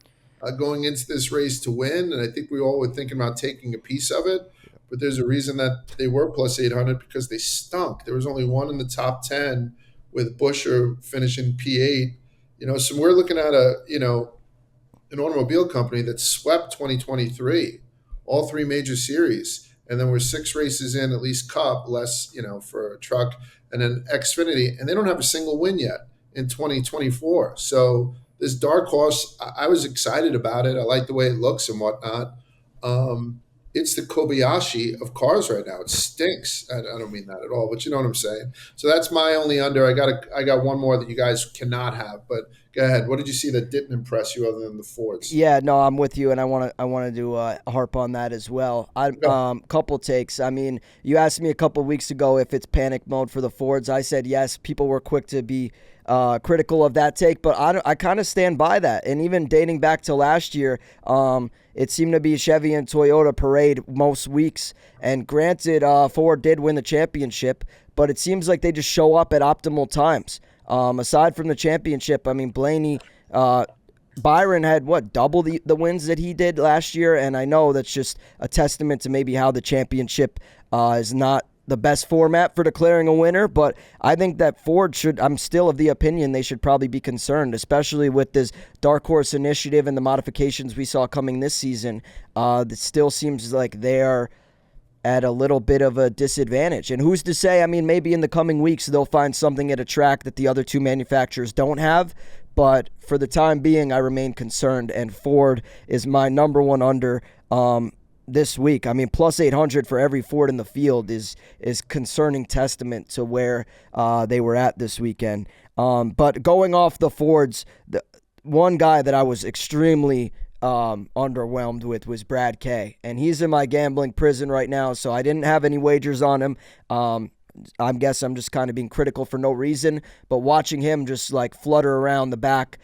going into this race to win, and I think we all were thinking about taking a piece of it. But there's a reason that they were plus 800, because they stunk. There was only one in the top 10 with Buescher finishing P8. So we're looking at an automobile company that swept 2023, all 3 major series. And then we're 6 races in, at least Cup, less, for a truck, and then Xfinity. And they don't have a single win yet in 2024. So this dark horse, I was excited about it. I like the way it looks and whatnot. it's the Kobayashi of cars right now. It stinks. I don't mean that at all, but you know what I'm saying. So that's my only under. I got one more that you guys cannot have. But go ahead. What did you see that didn't impress you other than the Fords? Yeah, no, I'm with you, and I want to harp on that as well. Go. Couple takes. I mean, you asked me a couple weeks ago if it's panic mode for the Fords. I said yes. People were quick to be critical of that take, but I kind of stand by that. And even dating back to last year, it seemed to be Chevy and Toyota parade most weeks. And granted, Ford did win the championship, but it seems like they just show up at optimal times. Aside from the championship, I mean, Blaney. Byron had double the wins that he did last year, and I know that's just a testament to maybe how the championship is not the best format for declaring a winner, but I think that Ford should, I'm still of the opinion they should probably be concerned, especially with this dark horse initiative and the modifications we saw coming this season. It still seems like they are at a little bit of a disadvantage. And who's to say, I mean, maybe in the coming weeks they'll find something at a track that the other two manufacturers don't have. But for the time being, I remain concerned, and Ford is my number one under this week. I mean, plus 800 for every Ford in the field is concerning testament to where they were at this weekend. But going off the Fords, the one guy that I was extremely underwhelmed with was Brad Kay, and he's in my gambling prison right now, so I didn't have any wagers on him. I guess I'm just kind of being critical for no reason, but watching him just like flutter around the back,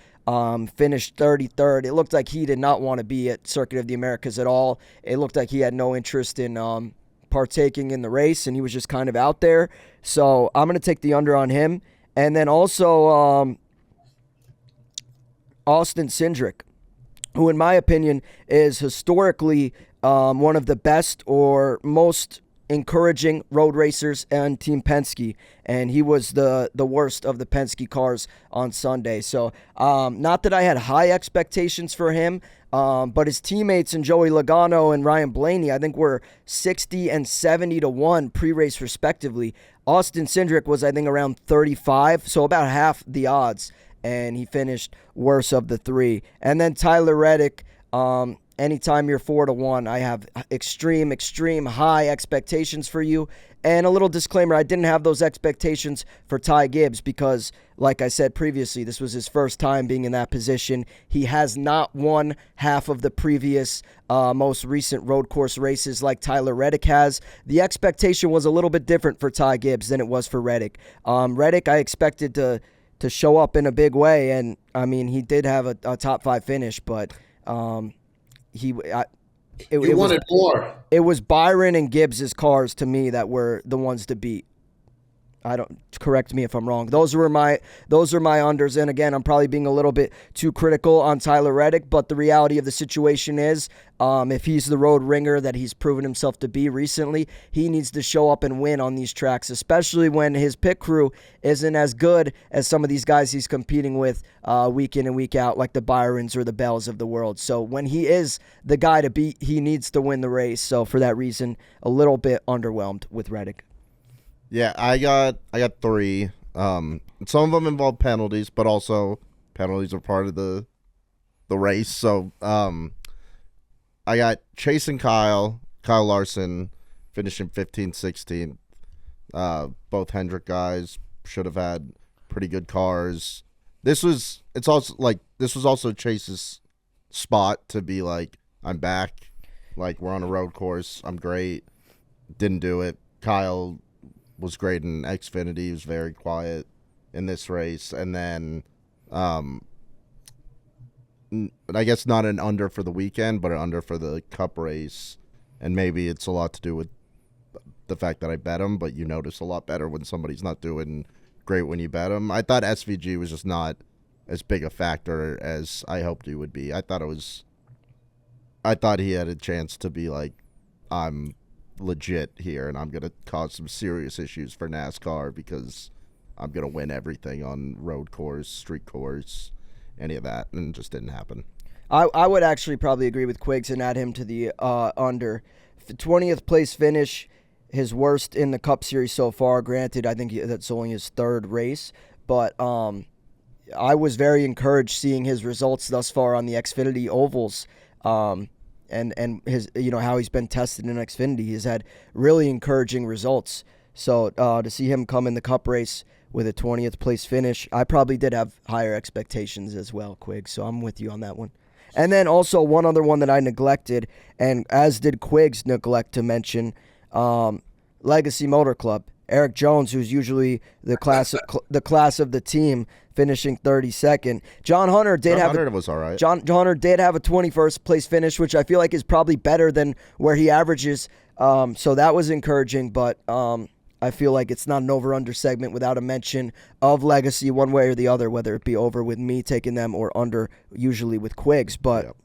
finished 33rd. It looked like he did not want to be at Circuit of the Americas at all. It looked like he had no interest in partaking in the race, and he was just kind of out there. So I'm going to take the under on him. And then also Austin Cindric, who in my opinion is historically one of the best or most encouraging road racers on Team Penske, and he was the worst of the Penske cars on Sunday. So not that I had high expectations for him, but his teammates and Joey Logano and Ryan Blaney, I think, were 60 and 70 to 1 pre-race respectively. Austin Cindric was, I think, around 35, so about half the odds, and he finished worse of the three. And then Tyler Reddick, anytime you're 4-1, I have extreme high expectations for you. And a little disclaimer, I didn't have those expectations for Ty Gibbs because, like I said previously, this was his first time being in that position. He has not won half of the previous most recent road course races like Tyler Reddick has. The expectation was a little bit different for Ty Gibbs than it was for Reddick. Reddick, I expected to show up in a big way, and, I mean, he did have a top 5 finish, but you wanted more. It was Byron and Gibbs's cars to me that were the ones to beat. Correct me if I'm wrong. Those are my unders. And again, I'm probably being a little bit too critical on Tyler Reddick, but the reality of the situation is, if he's the road ringer that he's proven himself to be recently, he needs to show up and win on these tracks, especially when his pit crew isn't as good as some of these guys he's competing with week in and week out, like the Byrons or the Bells of the world. So when he is the guy to beat, he needs to win the race. So for that reason, a little bit underwhelmed with Reddick. Yeah, I got 3. Some of them involve penalties, but also penalties are part of the race. So I got Chase and Kyle Larson finishing 15th, 16th. Both Hendrick guys should have had pretty good cars. This was also Chase's spot to be like, I'm back. Like, we're on a road course. I'm great. Didn't do it. Kyle was great in Xfinity. He was very quiet in this race. And then I guess not an under for the weekend, but an under for the Cup race. And maybe it's a lot to do with the fact that I bet him, but you notice a lot better when somebody's not doing great when you bet him. I thought SVG was just not as big a factor as I hoped he would be. I thought he had a chance to be like, I'm legit here, and I'm going to cause some serious issues for NASCAR because I'm going to win everything on road course, street course, any of that, and it just didn't happen. I would actually probably agree with Quiggs and add him to the under. 20th place finish, his worst in the Cup Series so far. Granted, I think that's only his 3rd race, but I was very encouraged seeing his results thus far on the Xfinity ovals. and his how he's been tested in Xfinity. He's had really encouraging results. So to see him come in the Cup race with a 20th place finish, I probably did have higher expectations as well, Quig. So I'm with you on that one. And then also one other one that I neglected, and as did Quiggs neglect to mention, Legacy Motor Club. Eric Jones, who's usually the class of the team, finishing 32nd. John Hunter was all right. John Hunter did have a 21st place finish, which I feel like is probably better than where he averages. So that was encouraging, but I feel like it's not an over-under segment without a mention of Legacy one way or the other, whether it be over with me taking them or under, usually with Quiggs. But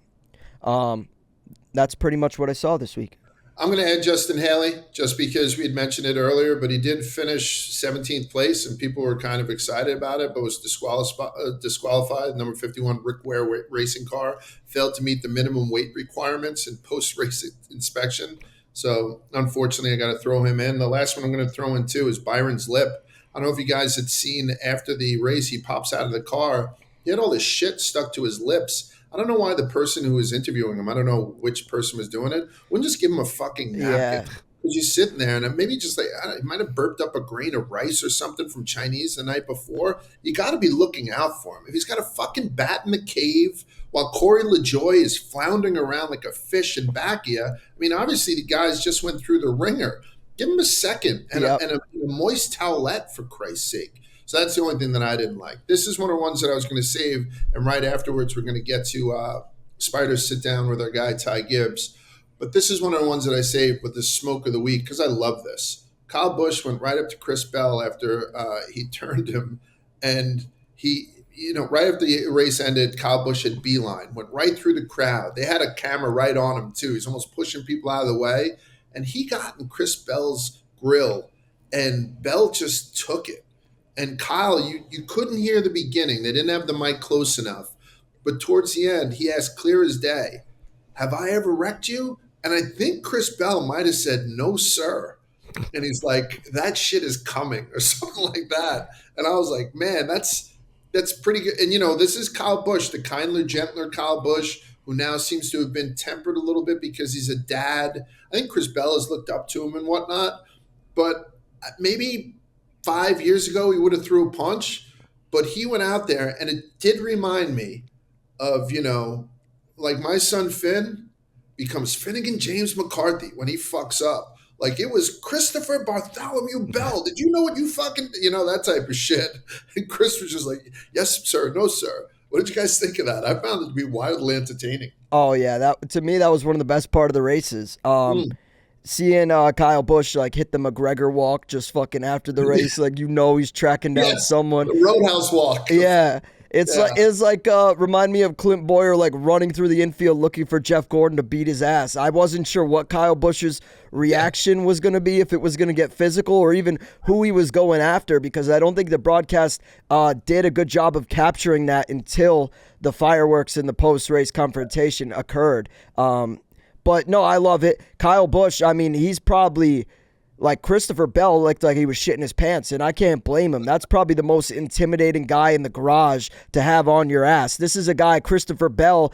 that's pretty much what I saw this week. I'm going to add Justin Haley just because we had mentioned it earlier, but he did finish 17th place and people were kind of excited about it, but was disqualified. Number 51 Rick Ware racing car failed to meet the minimum weight requirements in post-race inspection. So unfortunately, I got to throw him in. The last one I'm going to throw in too is Byron's lip. I don't know if you guys had seen after the race, he pops out of the car. He had all this shit stuck to his lips. I don't know why the person who was interviewing him, I don't know which person was doing it, wouldn't just give him a fucking napkin. Because you're sitting there and maybe just like, he might have burped up a grain of rice or something from Chinese the night before. You got to be looking out for him. If he's got a fucking bat in the cave while Corey LaJoie is floundering around like a fish in Bacchia, I mean, obviously the guys just went through the ringer. Give him a second and a moist towelette, for Christ's sake. So that's the only thing that I didn't like. This is one of the ones that I was going to save, and right afterwards we're going to get to Spider's sit down with our guy Ty Gibbs. But this is one of the ones that I saved with the smoke of the week because I love this. Kyle Busch went right up to Chris Bell after he turned him, and he, right after the race ended, Kyle Busch had beeline, went right through the crowd. They had a camera right on him too. He's almost pushing people out of the way, and he got in Chris Bell's grill, and Bell just took it. And Kyle, you couldn't hear the beginning. They didn't have the mic close enough. But towards the end, he asked clear as day, have I ever wrecked you? And I think Chris Bell might have said, no, sir. And he's like, that shit is coming or something like that. And I was like, man, that's pretty good. And, this is Kyle Busch, the kinder, gentler Kyle Busch, who now seems to have been tempered a little bit because he's a dad. I think Chris Bell has looked up to him and whatnot. But maybe 5 years ago, he would have threw a punch, but he went out there, and it did remind me of, like my son Finn becomes Finnegan James McCarthy when he fucks up. Like it was Christopher Bartholomew Bell. Did you know what you fucking, that type of shit? And Chris was just like, yes, sir, no, sir. What did you guys think of that? I found it to be wildly entertaining. Oh, yeah. To me, that was one of the best part of the races. Seeing Kyle Busch hit the McGregor walk just fucking after the race, he's tracking down someone. The Roadhouse walk. Yeah, it's like remind me of Clint Boyer running through the infield looking for Jeff Gordon to beat his ass. I wasn't sure what Kyle Busch's reaction was going to be, if it was going to get physical or even who he was going after, because I don't think the broadcast did a good job of capturing that until the fireworks in the post-race confrontation occurred. But no, I love it. Kyle Busch, I mean, he's probably like Christopher Bell looked like he was shitting his pants, and I can't blame him. That's probably the most intimidating guy in the garage to have on your ass. This is a guy, Christopher Bell,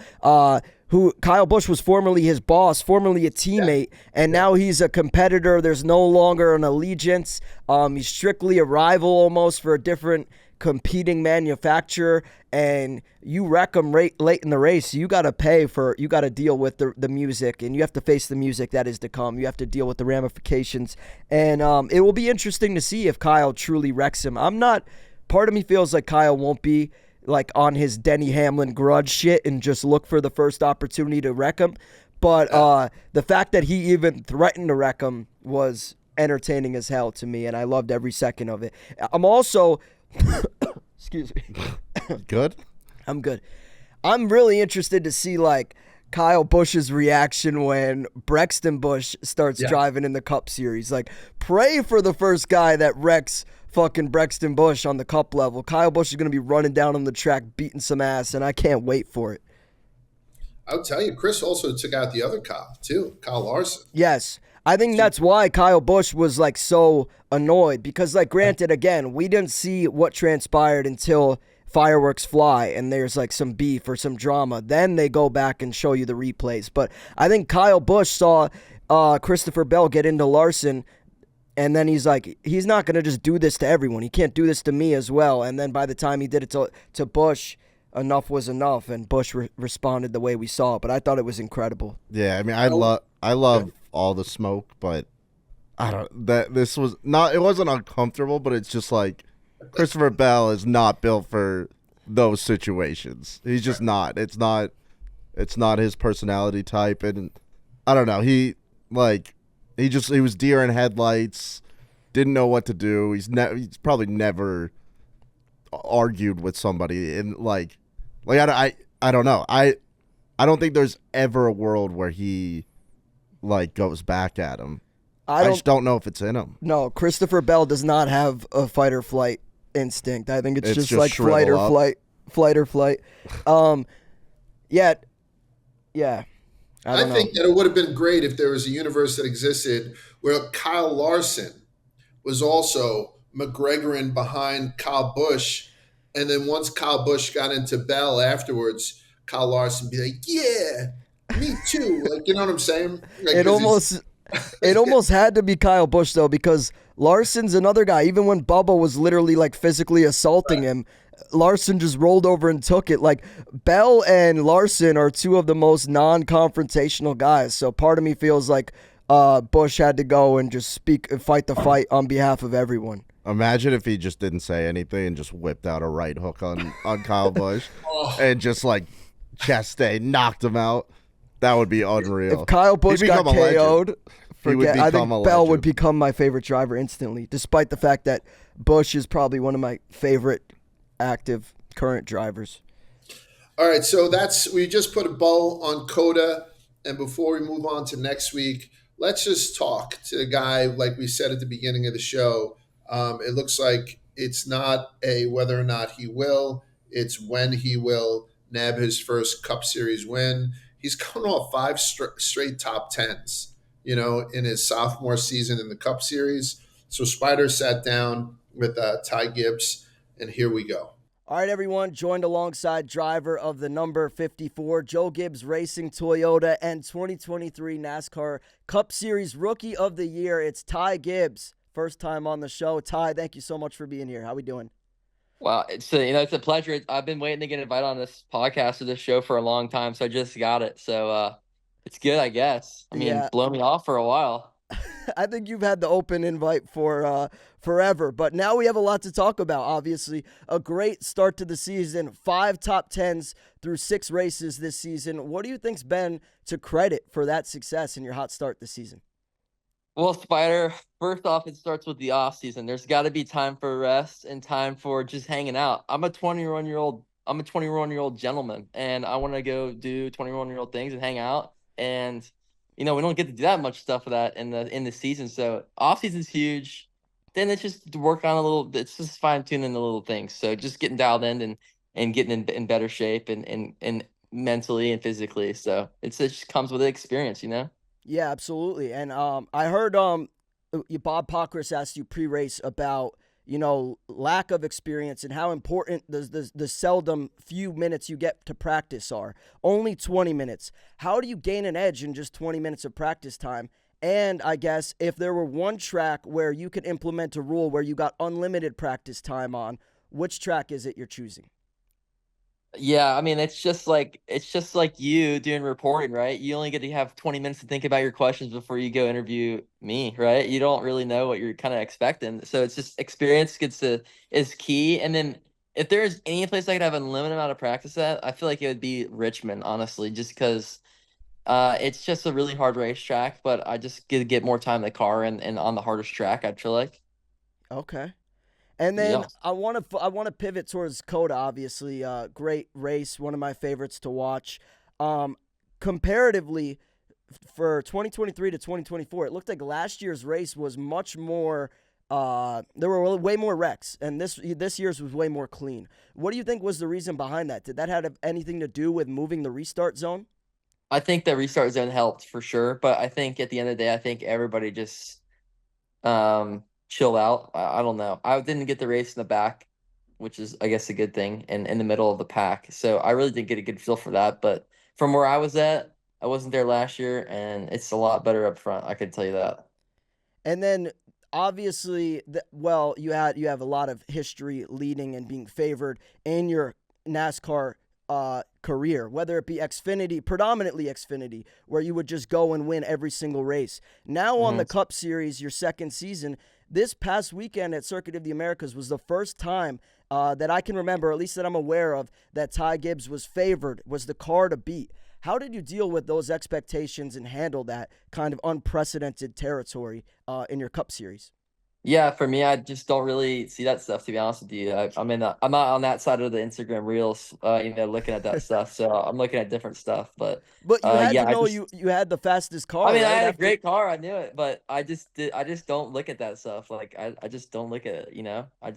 who Kyle Busch was formerly his boss, formerly a teammate, and now he's a competitor. There's no longer an allegiance. He's strictly a rival almost for a different competing manufacturer, and you wreck them late in the race, you got to deal with the music, and you have to face the music that is to come. You have to deal with the ramifications, and it will be interesting to see if Kyle truly wrecks him. Part of me feels like Kyle won't be on his Denny Hamlin grudge shit and just look for the first opportunity to wreck him, but the fact that he even threatened to wreck him was entertaining as hell to me, and I loved every second of it. I'm also excuse me. Good? I'm good. I'm really interested to see Kyle Busch's reaction when Brexton Busch starts driving in the Cup Series. Pray for the first guy that wrecks fucking Brexton Busch on the Cup level. Kyle Busch is going to be running down on the track, beating some ass, and I can't wait for it. I'll tell you, Chris also took out the other Kyle, too, Kyle Larson. Yes. I think that's why Kyle Busch was so annoyed, because granted, again, we didn't see what transpired until fireworks fly and there's like some beef or some drama, then they go back and show you the replays. But I think Kyle Busch saw Christopher Bell get into Larson, and then he's like, he's not going to just do this to everyone. He can't do this to me as well. And then by the time he did it to Busch, enough was enough, and Busch responded the way we saw. But I thought it was incredible. Yeah, I mean, I love all the smoke, but I don't. That this was not. It wasn't uncomfortable, but it's just like Christopher Bell is not built for those situations. He's just not. It's not. It's not his personality type, and I don't know. He was deer in headlights. Didn't know what to do. He's probably never argued with somebody, and I don't know. I don't think there's ever a world where he like goes back at him. I just don't know if it's in him. No, Christopher Bell does not have a fight or flight instinct. I think it's just like shrivel up. flight or flight. Yeah. I think that it would have been great if there was a universe that existed where Kyle Larson was also McGregoring behind Kyle Busch. And then once Kyle Busch got into Bell afterwards, Kyle Larson be like, yeah, me too. Like, you know what I'm saying? Like, it almost had to be Kyle Busch, though, because Larson's another guy. Even when Bubba was literally like physically assaulting him, Larson just rolled over and took it. Like, Bell and Larson are two of the most non-confrontational guys. So part of me feels like Busch had to go and just fight the fight on behalf of everyone. Imagine if he just didn't say anything and just whipped out a right hook on Kyle Busch and just like Chastain knocked him out. That would be unreal. If Kyle Busch got KO'd, I think Bell would legend. become my favorite driver instantly, despite the fact that Busch is probably one of my favorite active current drivers. All right, so we just put a bow on COTA, and before we move on to next week, let's just talk to the guy, like we said at the beginning of the show. It looks like it's not a whether or not he will, it's when he will nab his first Cup Series win. He's coming off 5 straight top 10s, in his sophomore season in the Cup Series. So Spider sat down with Ty Gibbs, and here we go. All right, everyone, joined alongside driver of the number 54, Joe Gibbs Racing Toyota, and 2023 NASCAR Cup Series Rookie of the Year. It's Ty Gibbs. First time on the show. Ty, thank you so much for being here. How we doing? Wow, it's a pleasure. I've been waiting to get invited on this podcast or this show for a long time, so I just got it. So it's good, I guess. I mean, blow me off for a while. I think you've had the open invite for forever, but now we have a lot to talk about. Obviously, a great start to the season, 5 top 10s through 6 races this season. What do you think's been to credit for that success in your hot start this season? Well, Spider, first off, it starts with the off season. There's got to be time for rest and time for just hanging out. I'm a 21-year-old gentleman, and I want to go do 21-year-old things and hang out. And we don't get to do that much stuff of that in the season. So off season's huge. Then it's just to work on it's just fine tuning the little things. So just getting dialed in and getting in better shape and mentally and physically. So it just comes with the experience, Yeah, absolutely. And I heard Bob Pockris asked you pre-race about lack of experience and how important the seldom few minutes you get to practice are. Only 20 minutes. How do you gain an edge in just 20 minutes of practice time? And I guess if there were one track where you could implement a rule where you got unlimited practice time on, which track is it you're choosing? Yeah, I mean, it's just like you doing reporting, right? You only get to have 20 minutes to think about your questions before you go interview me, right? You don't really know what you're kind of expecting. So it's just experience is key. And then if there's any place I could have a limited amount of practice at, I feel like it would be Richmond, honestly, just because it's just a really hard racetrack, but I just get more time in the car and on the hardest track, I feel like. Okay. And then I want to pivot towards COTA, obviously. Great race, one of my favorites to watch. Comparatively, for 2023 to 2024, it looked like last year's race was much more there were way more wrecks, and this year's was way more clean. What do you think was the reason behind that? Did that have anything to do with moving the restart zone? I think the restart zone helped for sure, but I think at the end of the day, I think everybody just chill out. I don't know. I didn't get the race in the back which is I guess a good thing, and in the middle of the pack. So I really didn't get a good feel for that. But from where I was at, I wasn't there last year, and it's a lot better up front. I can tell you that. And then obviously, you have a lot of history leading and being favored in your NASCAR career, whether it be Xfinity, predominantly Xfinity, where you would just go and win every single race. Now on the Cup Series, your second season, this past weekend at Circuit of the Americas was the first time that I can remember, at least that I'm aware of, that Ty Gibbs was favored, was the car to beat. How did you deal with those expectations and handle that kind of unprecedented territory in your Cup Series? Yeah, for me, I just don't really see that stuff, to be honest with you. I'm not on that side of the Instagram reels, looking at that stuff. So I'm looking at different stuff. But But you had yeah, to know you had the fastest I car, mean, I right? had a After great car, I knew it, but I just don't look at that stuff. Like I just don't look at it, I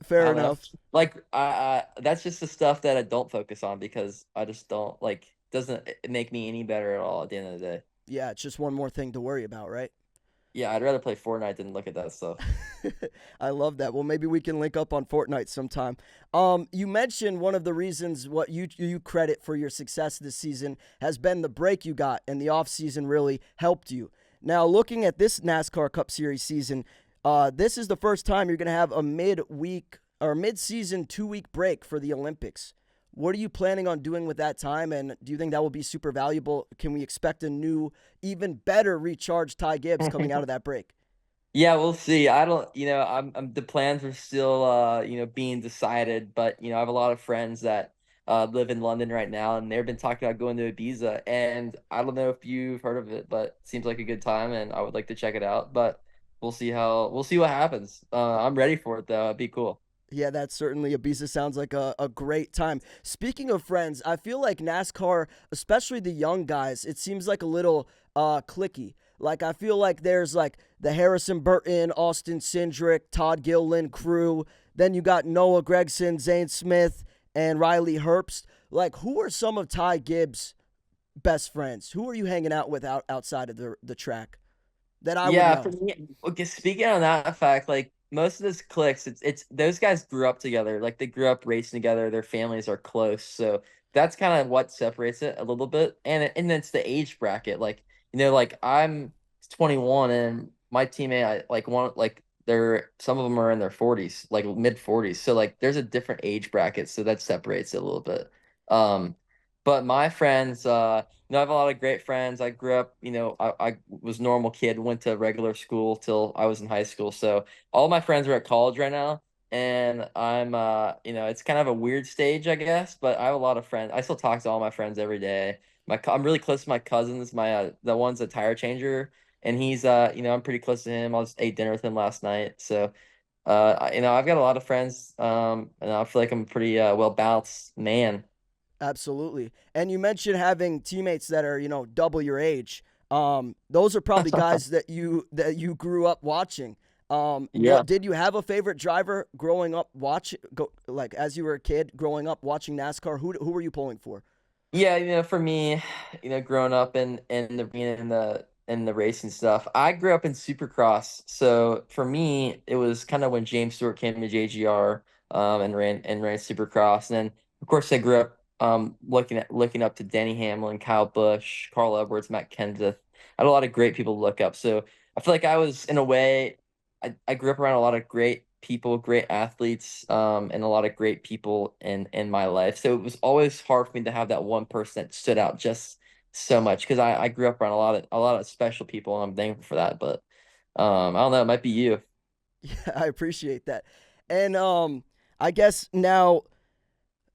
fair don't know. enough. Like that's just the stuff that I don't focus on because I just don't like doesn't make me any better at all at the end of the day. Yeah, it's just one more thing to worry about, right? Yeah, I'd rather play Fortnite than look at that stuff. I love that. Well, maybe we can link up on Fortnite sometime. You mentioned one of the reasons what you credit for your success this season has been the break you got, and the off season really helped you. Now, looking at this NASCAR Cup Series season, this is the first time you're going to have a midweek or mid-season 2-week break for the Olympics. What are you planning on doing with that time, and do you think that will be super valuable? Can we expect a new, even better recharged Ty Gibbs coming out of that break? Yeah, we'll see. I don't, I'm the plans are still, being decided, but I have a lot of friends that live in London right now, and they've been talking about going to Ibiza, and I don't know if you've heard of it, but it seems like a good time, and I would like to check it out. But we'll see what happens. I'm ready for it though. It'd be cool. Yeah, that's certainly Ibiza sounds like a great time. Speaking of friends, I feel like NASCAR, especially the young guys, it seems like a little clicky. Like I feel like there's like the Harrison Burton, Austin Cindric, Todd Gilliland crew. Then you got Noah Gregson, Zane Smith, and Riley Herbst. Like who are some of Ty Gibbs' best friends? Who are you hanging out with outside of the track that I would Yeah, know? for me, okay, speaking on that fact, like most of this clicks, it's those guys grew up together. Like they grew up racing together, their families are close. So that's kind of what separates it a little bit. And it's the age bracket. Like, like I'm 21 and my teammate, I like one like they're some of them are in their 40s, like mid 40s. So like there's a different age bracket, so that separates it a little bit. But my friends, I have a lot of great friends. I grew up, I was a normal kid, went to regular school till I was in high school. So all my friends are at college right now. And I'm, it's kind of a weird stage, I guess, but I have a lot of friends. I still talk to all my friends every day. I'm really close to my cousins. The one's a tire changer, and he's, I'm pretty close to him. I just ate dinner with him last night. So, I've got a lot of friends, and I feel like I'm a pretty well balanced man. Absolutely. And you mentioned having teammates that are, double your age. Those are probably guys that you grew up watching. Yeah. Did you have a favorite driver growing up like as you were a kid growing up watching NASCAR? Who were you pulling for? Yeah, for me, growing up in the being in the racing stuff, I grew up in Supercross. So for me, it was kind of when James Stewart came to JGR and ran Supercross. And then of course I grew up looking up to Denny Hamlin, Kyle Busch, Carl Edwards, Matt Kenseth. I had a lot of great people to look up. So I feel like I was in a way I grew up around a lot of great people, great athletes, and a lot of great people in my life. So it was always hard for me to have that one person that stood out just so much because I grew up around a lot of special people, and I'm thankful for that. But I don't know, it might be you. Yeah, I appreciate that. And I guess now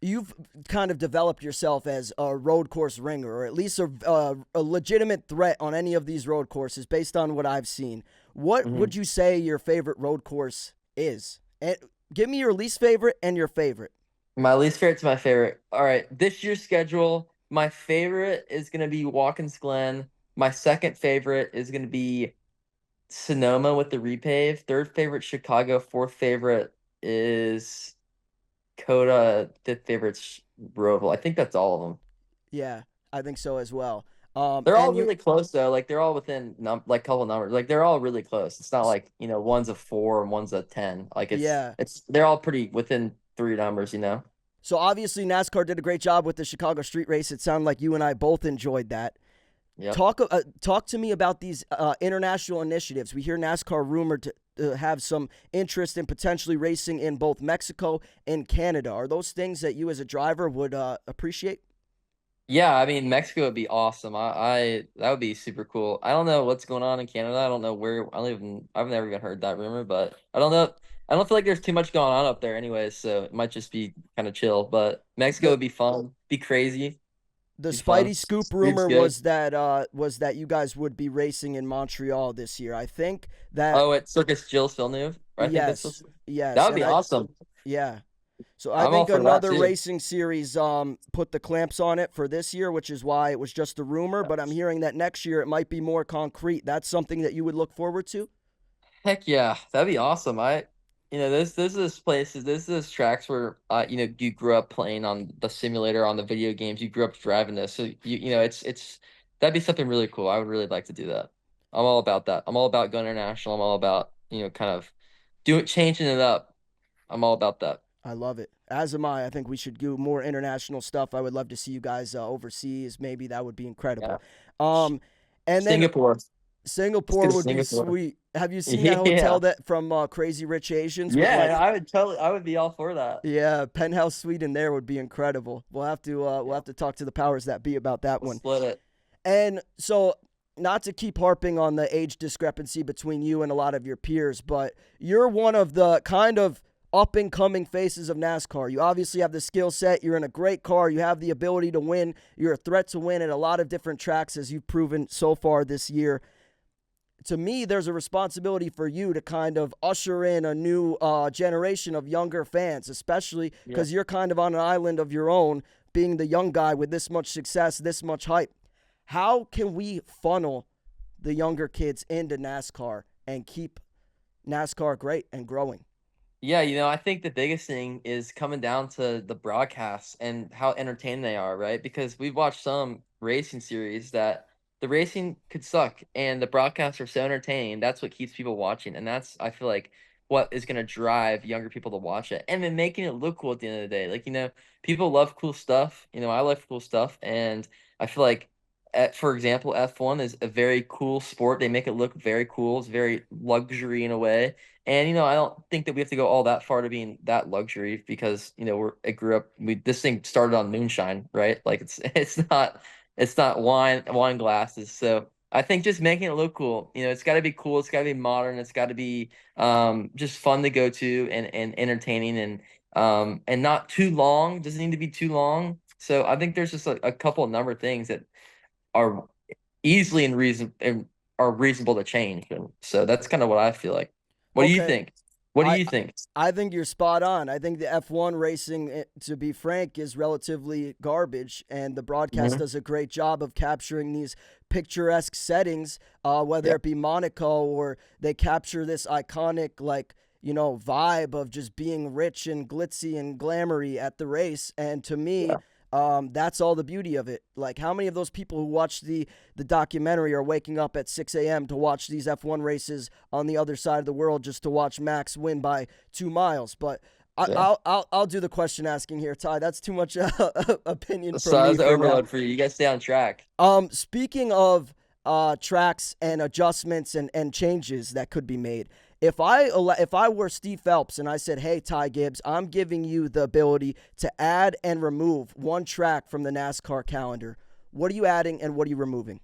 you've kind of developed yourself as a road course ringer, or at least a legitimate threat on any of these road courses based on what I've seen. What Mhm. would you say your favorite road course is? And give me your least favorite and your favorite. My least favorite to my favorite. All right, this year's schedule, my favorite is gonna be Watkins Glen. My second favorite is gonna be Sonoma with the repave. Third favorite, Chicago. Fourth favorite is COTA. Fifth favorite's Roval. I think that's all of them. Yeah, I think so as well. They're all And you, really close though. Like they're all within like couple numbers. Like they're all really close. It's not like one's a 4 and one's a 10. Like yeah, they're all pretty within three numbers, you know. So obviously NASCAR did a great job with the Chicago Street Race. It sounded like you and I both enjoyed that. Yep. Talk to me about these international initiatives. We hear NASCAR rumored to have some interest in potentially racing in both Mexico and Canada. Are those things that you as a driver would appreciate? Yeah, I mean Mexico would be awesome. I that would be super cool. I don't know what's going on in Canada. I don't know where. I've never even heard that rumor, but I don't know. I don't feel like there's too much going on up there anyways, so it might just be kind of chill. But Mexico The would be fun, be crazy, the be fun. Spidey scoop Food's rumor good. was that you guys would be racing in Montreal this year. I think that Oh, at Circus Gilles Villeneuve. I think that's yes, what's, yes, that would and be I awesome. yeah. So I I'm all think for that another too. racing series put the clamps on it for this year, which is why it was just a rumor. But I'm hearing that next year it might be more concrete. That's something that you would look forward to. Heck yeah, that'd be awesome. This is places, this is tracks where you grew up playing on the simulator on the video games. You grew up driving this, so it's that'd be something really cool. I would really like to do that. I'm all about that. I'm all about going international. I'm all about kind of changing it up. I'm all about that. I love it. As am I. I think we should do more international stuff. I would love to see you guys overseas. Maybe that would be Yeah, incredible. Um, and then Singapore. Let's go Singapore to would be Singapore. sweet. Have you seen that hotel Yeah, that from Crazy Rich Asians with yeah. like, I would be all for that. yeah, penthouse suite in there would be incredible. We'll Yeah, have to talk to the powers that be about that we'll one. split it. And so, not to keep harping on the age discrepancy between you and a lot of your peers, but you're one of the kind of up and coming faces of NASCAR. You obviously have the skill set. You're in a great car. You have the ability to win. You're a threat to win at a lot of different tracks, as you've proven so far this year. To me, there's a responsibility for you to kind of usher in a new generation of younger fans, especially Yeah. because you're kind of on an island of your own, being the young guy with this much success, this much hype. How can we funnel the younger kids into NASCAR and keep NASCAR great and growing? Yeah, I think the biggest thing is coming down to the broadcasts and how entertaining they are, right? Because we've watched some racing series that the racing could suck and the broadcasts are so entertaining. That's what keeps people watching. And that's, I feel like, what is going to drive younger people to watch it. And then making it look cool at the end of the day. Like, people love cool stuff. I love cool stuff. And I feel like, for example, F1 is a very cool sport. They make it look very cool. It's very luxury in a way. And I don't think that we have to go all that far to being that luxury because it grew up. This thing started on moonshine, right? Like it's not wine glasses. So I think just making it look cool. It's got to be cool. It's got to be modern. It's got to be just fun to go to and entertaining and not too long. Doesn't need to be too long. So I think there's just a couple of number of things that are easily and are reasonable to change. And so that's kind of what I feel like. What do you Okay, think? What do I you think? I think you're spot on. I think the F1 racing, to be frank, is relatively garbage, and the broadcast Mhm. does a great job of capturing these picturesque settings, whether Yeah, it be Monaco or they capture this iconic, like, vibe of just being rich and glitzy and glamoury at the race. And to me, yeah, that's all the beauty of it. Like, how many of those people who watch the documentary are waking up at 6 a.m. to watch these F1 races on the other side of the world just to watch Max win by 2 miles? But yeah. I'll do the question asking here, Ty. That's too much opinion So from that me was for now. overload for you. You guys stay on track. Speaking of tracks and adjustments and changes that could be made, if I were Steve Phelps and I said, "Hey, Ty Gibbs, I'm giving you the ability to add and remove one track from the NASCAR calendar. What are you adding and what are you removing?"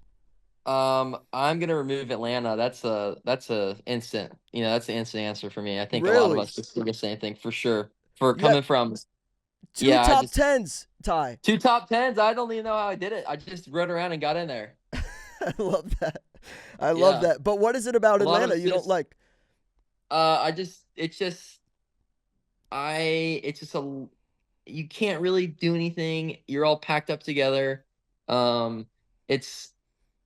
I'm gonna remove Atlanta. That's a instant. That's an instant answer for me. I think a lot of Really? us just do the same thing for sure. For You got coming from, two yeah, I top just tens, Ty. two top tens. I don't even know how I did it. I just rode around and got in there. I love that. I love Yeah, that. But what is it about a lot Atlanta of you don't just like? it's just it's just you can't really do anything. You're all packed up together. It's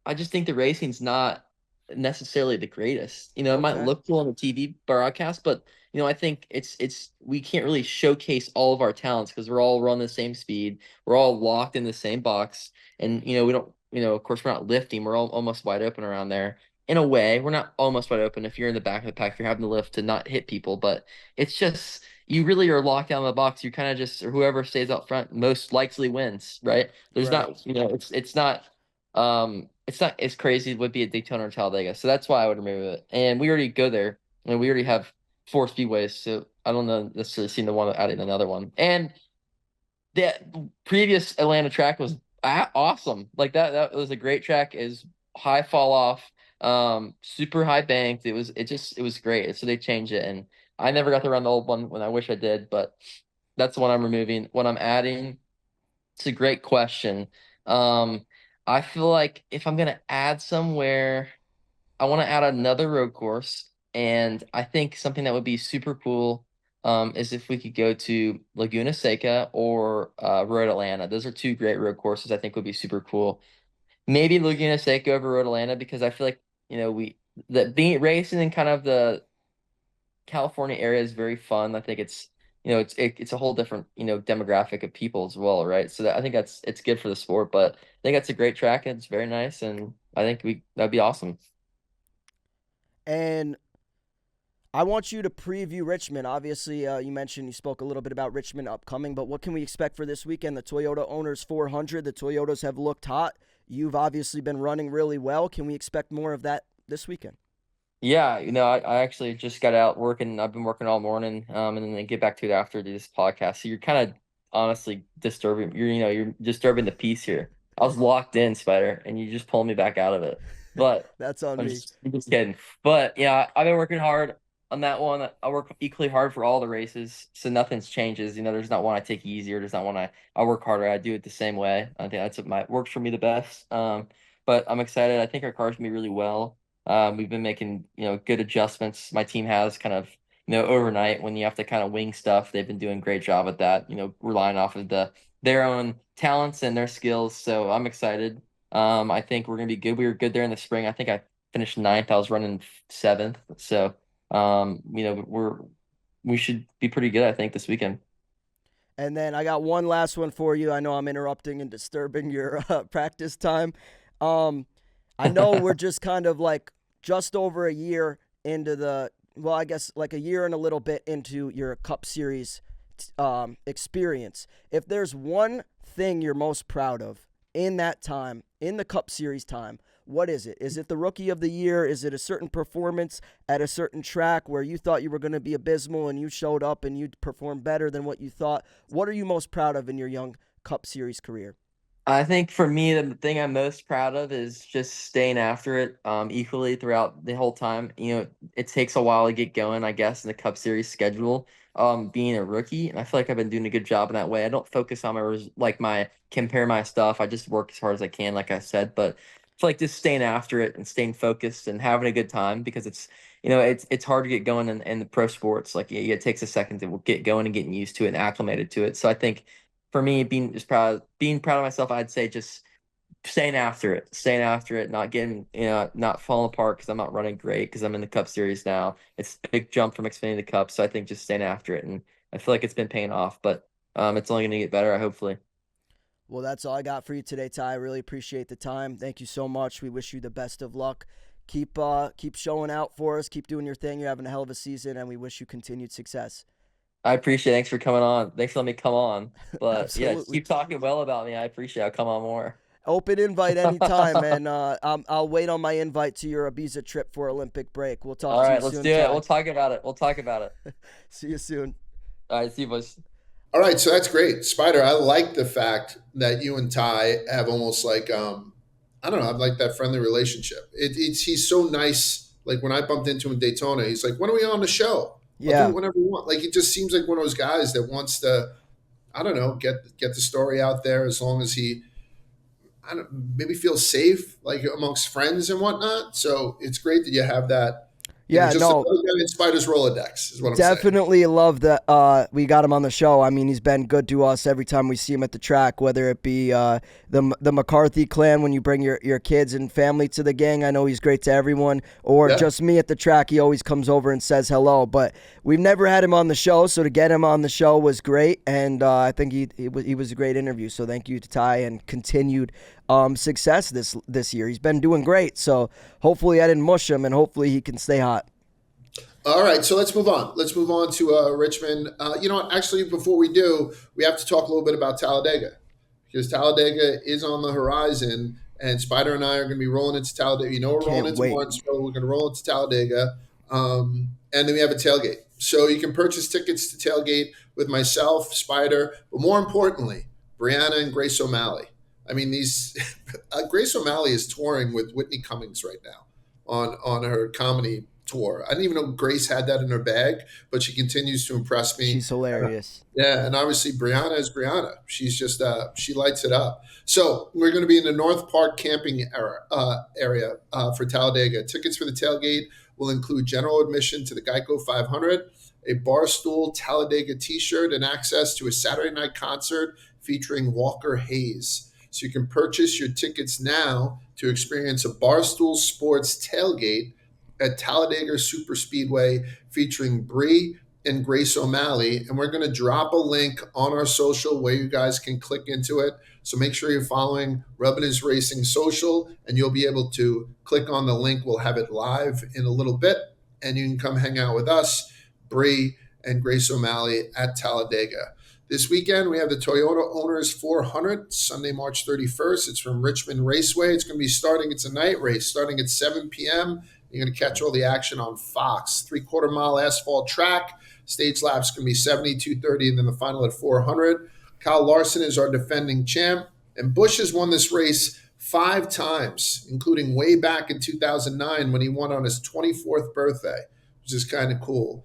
I just think the racing's not necessarily the greatest. It might Okay. look cool on the TV broadcast, but I think it's we can't really showcase all of our talents because we're all running the same speed. We're all locked in the same box, and we don't. Of course, we're not lifting. We're all almost wide open around there. In a way, we're not almost wide open. If you're in the back of the pack, you're having to lift to not hit people, but it's just you really are locked down in the box. You kind of just, or whoever stays up front most likely wins, right? There's Right. not, it's not as crazy as it would be at Daytona or Talladega. So that's why I would remove it. And we already go there, and we already have 4 speedways, so I don't know necessarily seeing the one adding another one. And the previous Atlanta track was awesome. Like that was a great track. Is high fall off, super high banked. It was great. So they changed it, and I never got to run the old one when I wish I did. But that's the one I'm removing. What I'm adding, it's a great question. Um, I feel like if I'm gonna add somewhere, I want to add another road course, and I think something that would be super cool is if we could go to Laguna Seca or Road Atlanta. Those are two great road courses I think would be super cool. Maybe Laguna Seca over Road Atlanta because I feel like we the being racing in kind of the California area is very fun. I think it's a whole different demographic of people as well, right? So I think it's good for the sport, but I think that's a great track and it's very nice, and I think that'd be awesome. And I want you to preview Richmond. Obviously, you mentioned you spoke a little bit about Richmond upcoming, but what can we expect for this weekend? The Toyota Owners 400. The Toyotas have looked hot. You've obviously been running really well. Can we expect more of that this weekend? Yeah, I actually just got out working. I've been working all morning, and then I get back to it after this podcast. So you're kind of honestly disturbing. You're disturbing the peace here. I was locked in, Spider, and you just pulled me back out of it. But That's on me. I'm just kidding. But yeah, I've been working hard on that one. I work equally hard for all the races, so nothing's changes. There's not one I take easier. There's not one I work harder. I do it the same way. I think that's what works for me the best. But I'm excited. I think our car's gonna be really well. We've been making, good adjustments. My team has kind of, overnight when you have to kind of wing stuff. They've been doing a great job at that, relying off of their own talents and their skills. So I'm excited. I think we're gonna be good. We were good there in the spring. I think I finished ninth. I was running seventh. So, we should be pretty good, I think, this weekend. And then I got one last one for you. I know I'm interrupting and disturbing your practice time. I know we're just kind of like just over a year into I guess like a year and a little bit into your Cup Series experience. If there's one thing you're most proud of in that time, in the Cup Series time, what is it? Is it the Rookie of the Year? Is it a certain performance at a certain track where you thought you were going to be abysmal and you showed up and you performed better than what you thought? What are you most proud of in your young Cup Series career? I think for me, the thing I'm most proud of is just staying after it equally throughout the whole time. It takes a while to get going, I guess, in the Cup Series schedule. Being a rookie, and I feel like I've been doing a good job in that way. I don't focus on my compare my stuff. I just work as hard as I can, like I said. But I feel like just staying after it and staying focused and having a good time because it's hard to get going in the pro sports. Like it takes a second to get going and getting used to it and acclimated to it. So I think for me, being proud of myself, I'd say just staying after it, not getting, not falling apart because I'm not running great because I'm in the Cup Series now. It's a big jump from Xfinity to Cup, so I think just staying after it, and I feel like it's been paying off, but it's only going to get better, hopefully. Well, that's all I got for you today, Ty. I really appreciate the time. Thank you so much. We wish you the best of luck. Keep showing out for us. Keep doing your thing. You're having a hell of a season, and we wish you continued success. I appreciate it. Thanks for coming on. Thanks for letting me come on. But yeah, just Absolutely. keep talking well about me. I appreciate it. I'll come on more. Open invite anytime, and I'll wait on my invite to your Ibiza trip for Olympic break. We'll talk All to right, you let's soon. do it. Ty. We'll talk about it. We'll talk about it. See you soon. All right, see you, boys. All right, so that's great, Spider. I like the fact that you and Ty have almost like I don't know, I like that friendly relationship. He's so nice. Like when I bumped into him in Daytona, he's like, "When are we on the show? I'll do Yeah. it whenever you want." Like it just seems like one of those guys that wants to, I don't know, get the story out there as long as he, I don't maybe feel safe like amongst friends and whatnot. So it's great that you have that. Yeah, Just no, another guy in Spider's Rolodex is what I'm saying. definitely love that we got him on the show. I mean, he's been good to us every time we see him at the track, whether it be the McCarthy clan when you bring your kids and family to the gang. I know he's great to everyone, or Yeah. just me at the track. He always comes over and says hello. But we've never had him on the show, so to get him on the show was great, and I think he was a great interview. So thank you to Ty and continued success this year. He's been doing great. So hopefully I didn't mush him, and hopefully he can stay hot. All right, so let's move on. Let's move on to Richmond. You know what? Actually, before we do, we have to talk a little bit about Talladega because Talladega is on the horizon, and Spider and I are going to be rolling into Talladega. You know, we're rolling Can't into wait. Martinsville. We're going to roll into Talladega, and then we have a tailgate. So you can purchase tickets to tailgate with myself, Spider, but more importantly, Brianna and Grace O'Malley. I mean, these Grace O'Malley is touring with Whitney Cummings right now on her comedy tour. I didn't even know Grace had that in her bag, but she continues to impress me. She's hilarious. Yeah, and obviously Brianna is Brianna. She's just she lights it up. So we're going to be in the North Park camping area for Talladega. Tickets for the tailgate will include general admission to the Geico 500, a Barstool Talladega T-shirt, and access to a Saturday night concert featuring Walker Hayes. So you can purchase your tickets now to experience a Barstool Sports tailgate at Talladega Super Speedway featuring Bree and Grace O'Malley. And we're going to drop a link on our social where you guys can click into it. So make sure you're following Rubbin is Racing social, and you'll be able to click on the link. We'll have it live in a little bit, and you can come hang out with us, Bree and Grace O'Malley at Talladega. This weekend, we have the Toyota Owners 400, Sunday, March 31st. It's from Richmond Raceway. It's going to be it's a night race, starting at 7 p.m. You're going to catch all the action on Fox. 3/4 mile asphalt track. Stage lap's going to be 72:30, and then the final at 400. Kyle Larson is our defending champ, and Busch has won this race 5 times, including way back in 2009 when he won on his 24th birthday, which is kind of cool.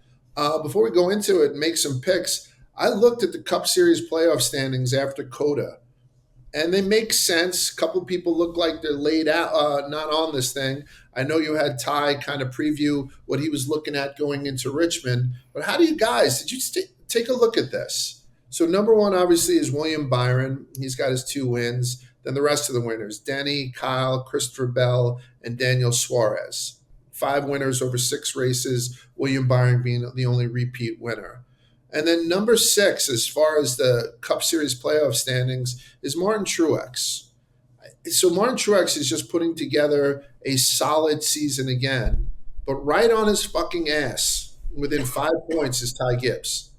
Before we go into it and make some picks, I looked at the Cup Series playoff standings after COTA, and they make sense. A couple people look like they're laid out, not on this thing. I know you had Ty kind of preview what he was looking at going into Richmond, but how do you guys, did you take a look at this? So number one, obviously, is William Byron. He's got his 2 wins. Then the rest of the winners, Denny, Kyle, Christopher Bell, and Daniel Suarez. 5 winners over 6 races, William Byron being the only repeat winner. And then number 6, as far as the Cup Series playoff standings, is Martin Truex. So Martin Truex is just putting together a solid season again, but right on his fucking ass, within 5 points, is Ty Gibbs,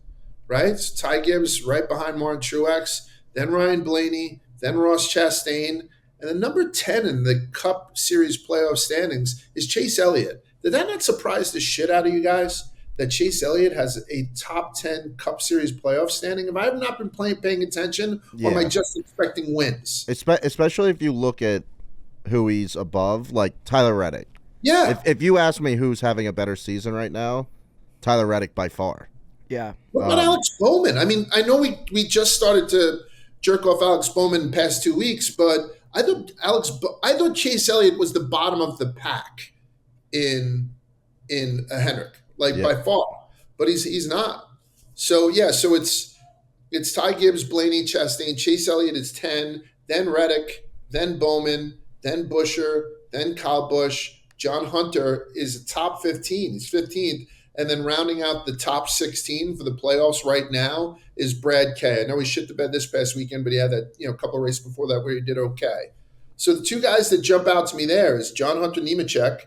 right? So Ty Gibbs right behind Martin Truex, then Ryan Blaney, then Ross Chastain, and then number 10 in the Cup Series playoff standings is Chase Elliott. Did that not surprise the shit out of you guys? That Chase Elliott has a top 10 Cup Series playoff standing? Have I not been paying attention, or am I just expecting wins? Especially if you look at who he's above, like Tyler Reddick. Yeah. If you ask me who's having a better season right now, Tyler Reddick by far. Yeah. What about Alex Bowman? I mean, I know we just started to jerk off Alex Bowman in the past 2 weeks, but I thought Chase Elliott was the bottom of the pack in Hendrick. By far, but he's not. So so it's Ty Gibbs, Blaney, Chastain, Chase Elliott is 10, then Reddick, then Bowman, then Buescher, then Kyle Busch. John Hunter is top 15. He's 15th, and then rounding out the top 16 for the playoffs right now is Brad Kay. I know he shit the bed this past weekend, but he had that couple of races before that where he did okay. So the 2 guys that jump out to me there is John Hunter Nemechek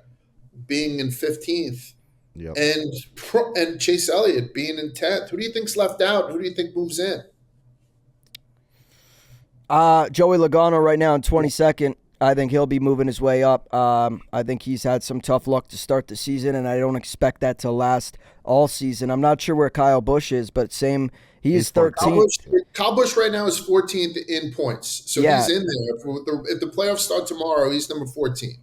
being in 15th. Yep. And Chase Elliott being in 10th. Who do you think's left out? Who do you think moves in? Joey Logano right now in 22nd. I think he'll be moving his way up. I think he's had some tough luck to start the season, and I don't expect that to last all season. I'm not sure where Kyle Busch is, but he's 13th. Kyle Busch right now is 14th in points. So he's in there. If the playoffs start tomorrow, he's number 14.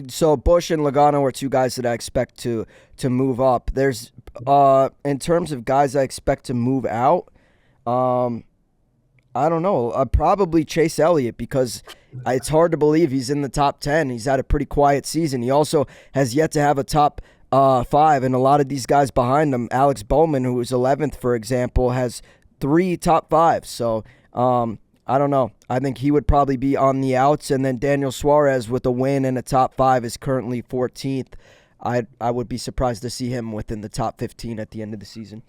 So Busch and Logano are 2 guys that I expect to move up. There's in terms of guys I expect to move out, I don't know. Probably Chase Elliott, because it's hard to believe he's in the top 10. He's had a pretty quiet season. He also has yet to have a top 5, and a lot of these guys behind him, Alex Bowman, who is 11th, for example, has 3 top 5s. So I don't know. I think he would probably be on the outs, and then Daniel Suarez with a win and a top 5 is currently 14th. I would be surprised to see him within the top 15 at the end of the season.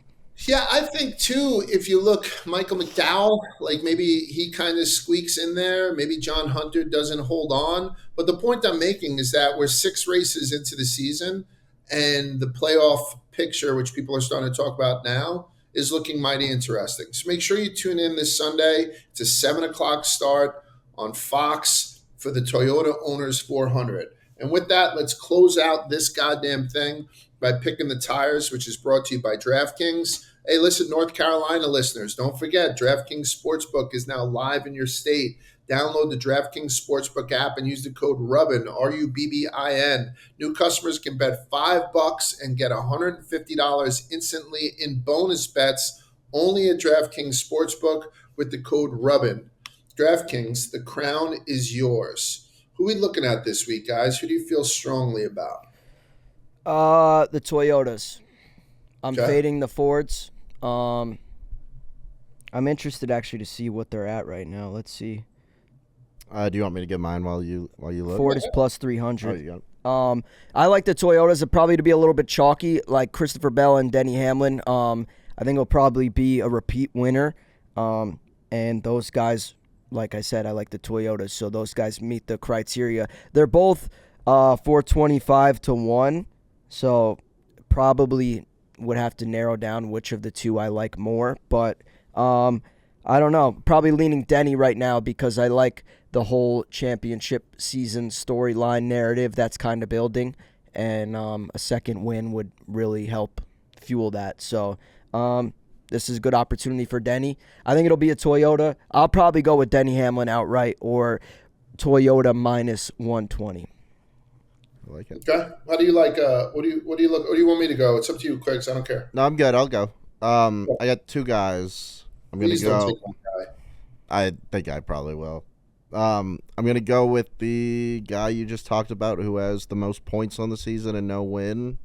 Yeah, I think too, if you look, Michael McDowell, maybe he kind of squeaks in there. Maybe John Hunter doesn't hold on. But the point I'm making is that we're 6 races into the season, and the playoff picture, which people are starting to talk about now, is looking mighty interesting. So make sure you tune in this Sunday. It's a 7 o'clock start on Fox for the Toyota Owners 400. And with that, let's close out this goddamn thing by picking the tires, which is brought to you by DraftKings. Hey, listen, North Carolina listeners, don't forget DraftKings Sportsbook is now live in your state. Download the DraftKings Sportsbook app and use the code Rubbin, RUBBIN. New customers can bet $5 and get $150 instantly in bonus bets only at DraftKings Sportsbook with the code Rubbin. DraftKings, the crown is yours. Who are we looking at this week, guys? Who do you feel strongly about? The Toyotas. I'm fading the Fords. I'm interested actually to see what they're at right now. Let's see. Do you want me to get mine while you look? Ford is plus 300. Oh, you got it. I like the Toyotas probably to be a little bit chalky, like Christopher Bell and Denny Hamlin. I think it'll probably be a repeat winner. And those guys, like I said, I like the Toyotas, so those guys meet the criteria. They're both 425 to 1, so probably would have to narrow down which of the two I like more. But I don't know. Probably leaning Denny right now because I like the whole championship season storyline narrative that's kind of building, and a second win would really help fuel that. So this is a good opportunity for Denny. I think it'll be a Toyota. I'll probably go with Denny Hamlin outright or Toyota minus 120. I like it. Okay. How do you like? What do you want me to go? It's up to you, Quicks. I don't care. No, I'm good. I'll go. I got two guys. I'm gonna Please go. don't take one guy. I think I probably will. I'm gonna go with the guy you just talked about, who has the most points on the season and no win.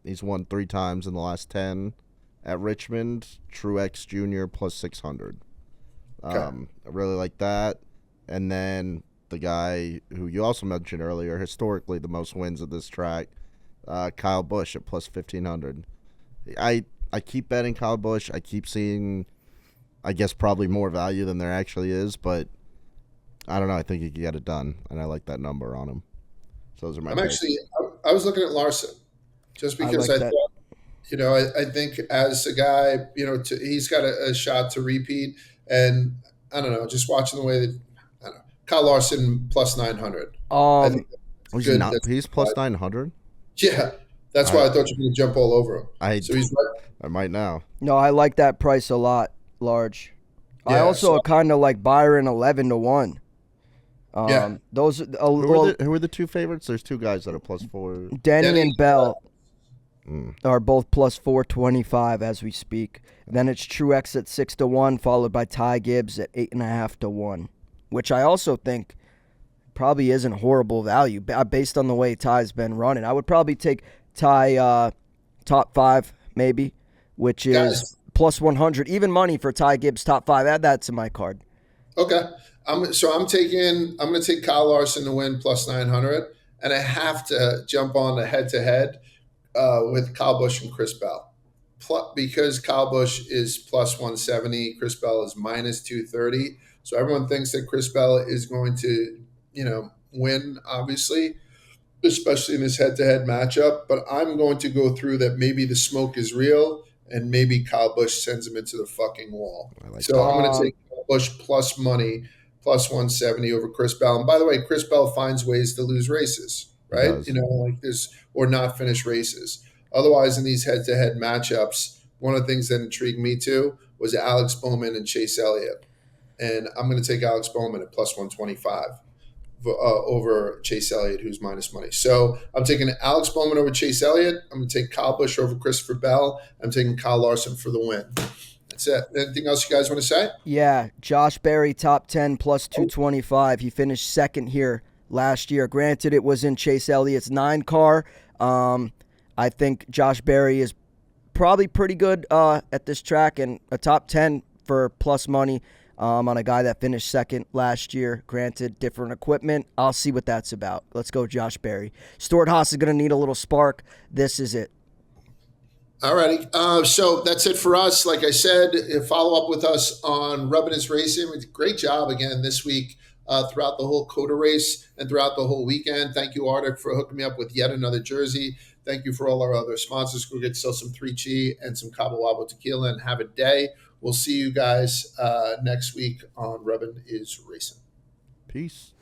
He's won 3 times in the last 10 at Richmond. Truex Jr. plus 600. Okay. I really like that. And then the guy who you also mentioned earlier, historically the most wins at this track, Kyle Busch at plus 1500. I keep betting Kyle Busch. I keep seeing, I guess, probably more value than there actually is, but I don't know. I think he can get it done, and I like that number on him. So those are my picks. I was looking at Larson just because I that. thought, I think as a guy, he's got a shot to repeat, and I don't know, just watching the way that, I don't know, Kyle Larson plus 900. I think that's good. He's plus 900? Yeah, that's why I thought you were going to jump all over him. So he's right. I might now. No, I like that price a lot, Large. I Yeah, also kind of like Byron 11 to 1. Yeah. Those Who are the two favorites? There's two guys that are plus 4. Denny and Bell are both plus 425 as we speak. Then it's Truex at 6 to 1, followed by Ty Gibbs at 8.5 to 1, which I also think probably isn't horrible value based on the way Ty's been running. I would probably take Ty top 5 maybe, which is plus 100, even money for Ty Gibbs top 5. Add that to my card. Okay. I'm going to take Kyle Larson to win plus 900, and I have to jump on the head-to-head with Kyle Busch and Chris Bell. Because Kyle Busch is plus 170, Chris Bell is minus 230. So everyone thinks that Chris Bell is going to, win, obviously, especially in this head-to-head matchup. But I'm going to go through that maybe the smoke is real and maybe Kyle Busch sends him into the fucking wall. I'm going to take Kyle Busch plus money, plus 170 over Chris Bell. And by the way, Chris Bell finds ways to lose races, right? Like this, or not finish races. Otherwise, in these head-to-head matchups, one of the things that intrigued me too was Alex Bowman and Chase Elliott. And I'm going to take Alex Bowman at plus 125 over Chase Elliott, who's minus money. So I'm taking Alex Bowman over Chase Elliott. I'm going to take Kyle Busch over Christopher Bell. I'm taking Kyle Larson for the win. That's it. Anything else you guys want to say? Yeah, Josh Berry, top 10, plus 225. He finished second here last year. Granted, it was in Chase Elliott's 9 car. I think Josh Berry is probably pretty good at this track, and a top 10 for plus money on a guy that finished second last year. Granted, different equipment. I'll see what that's about. Let's go Josh Berry. Stuart Haas is going to need a little spark. This is it. All righty. So that's it for us. Like I said, follow up with us on Rubbin is Racing. Great job again this week throughout the whole COTA race and throughout the whole weekend. Thank you, Arctic, for hooking me up with yet another jersey. Thank you for all our other sponsors. Go get yourself some 3Chi and some Cabo Wabo tequila and have a day. We'll see you guys next week on Rubbin is Racing. Peace.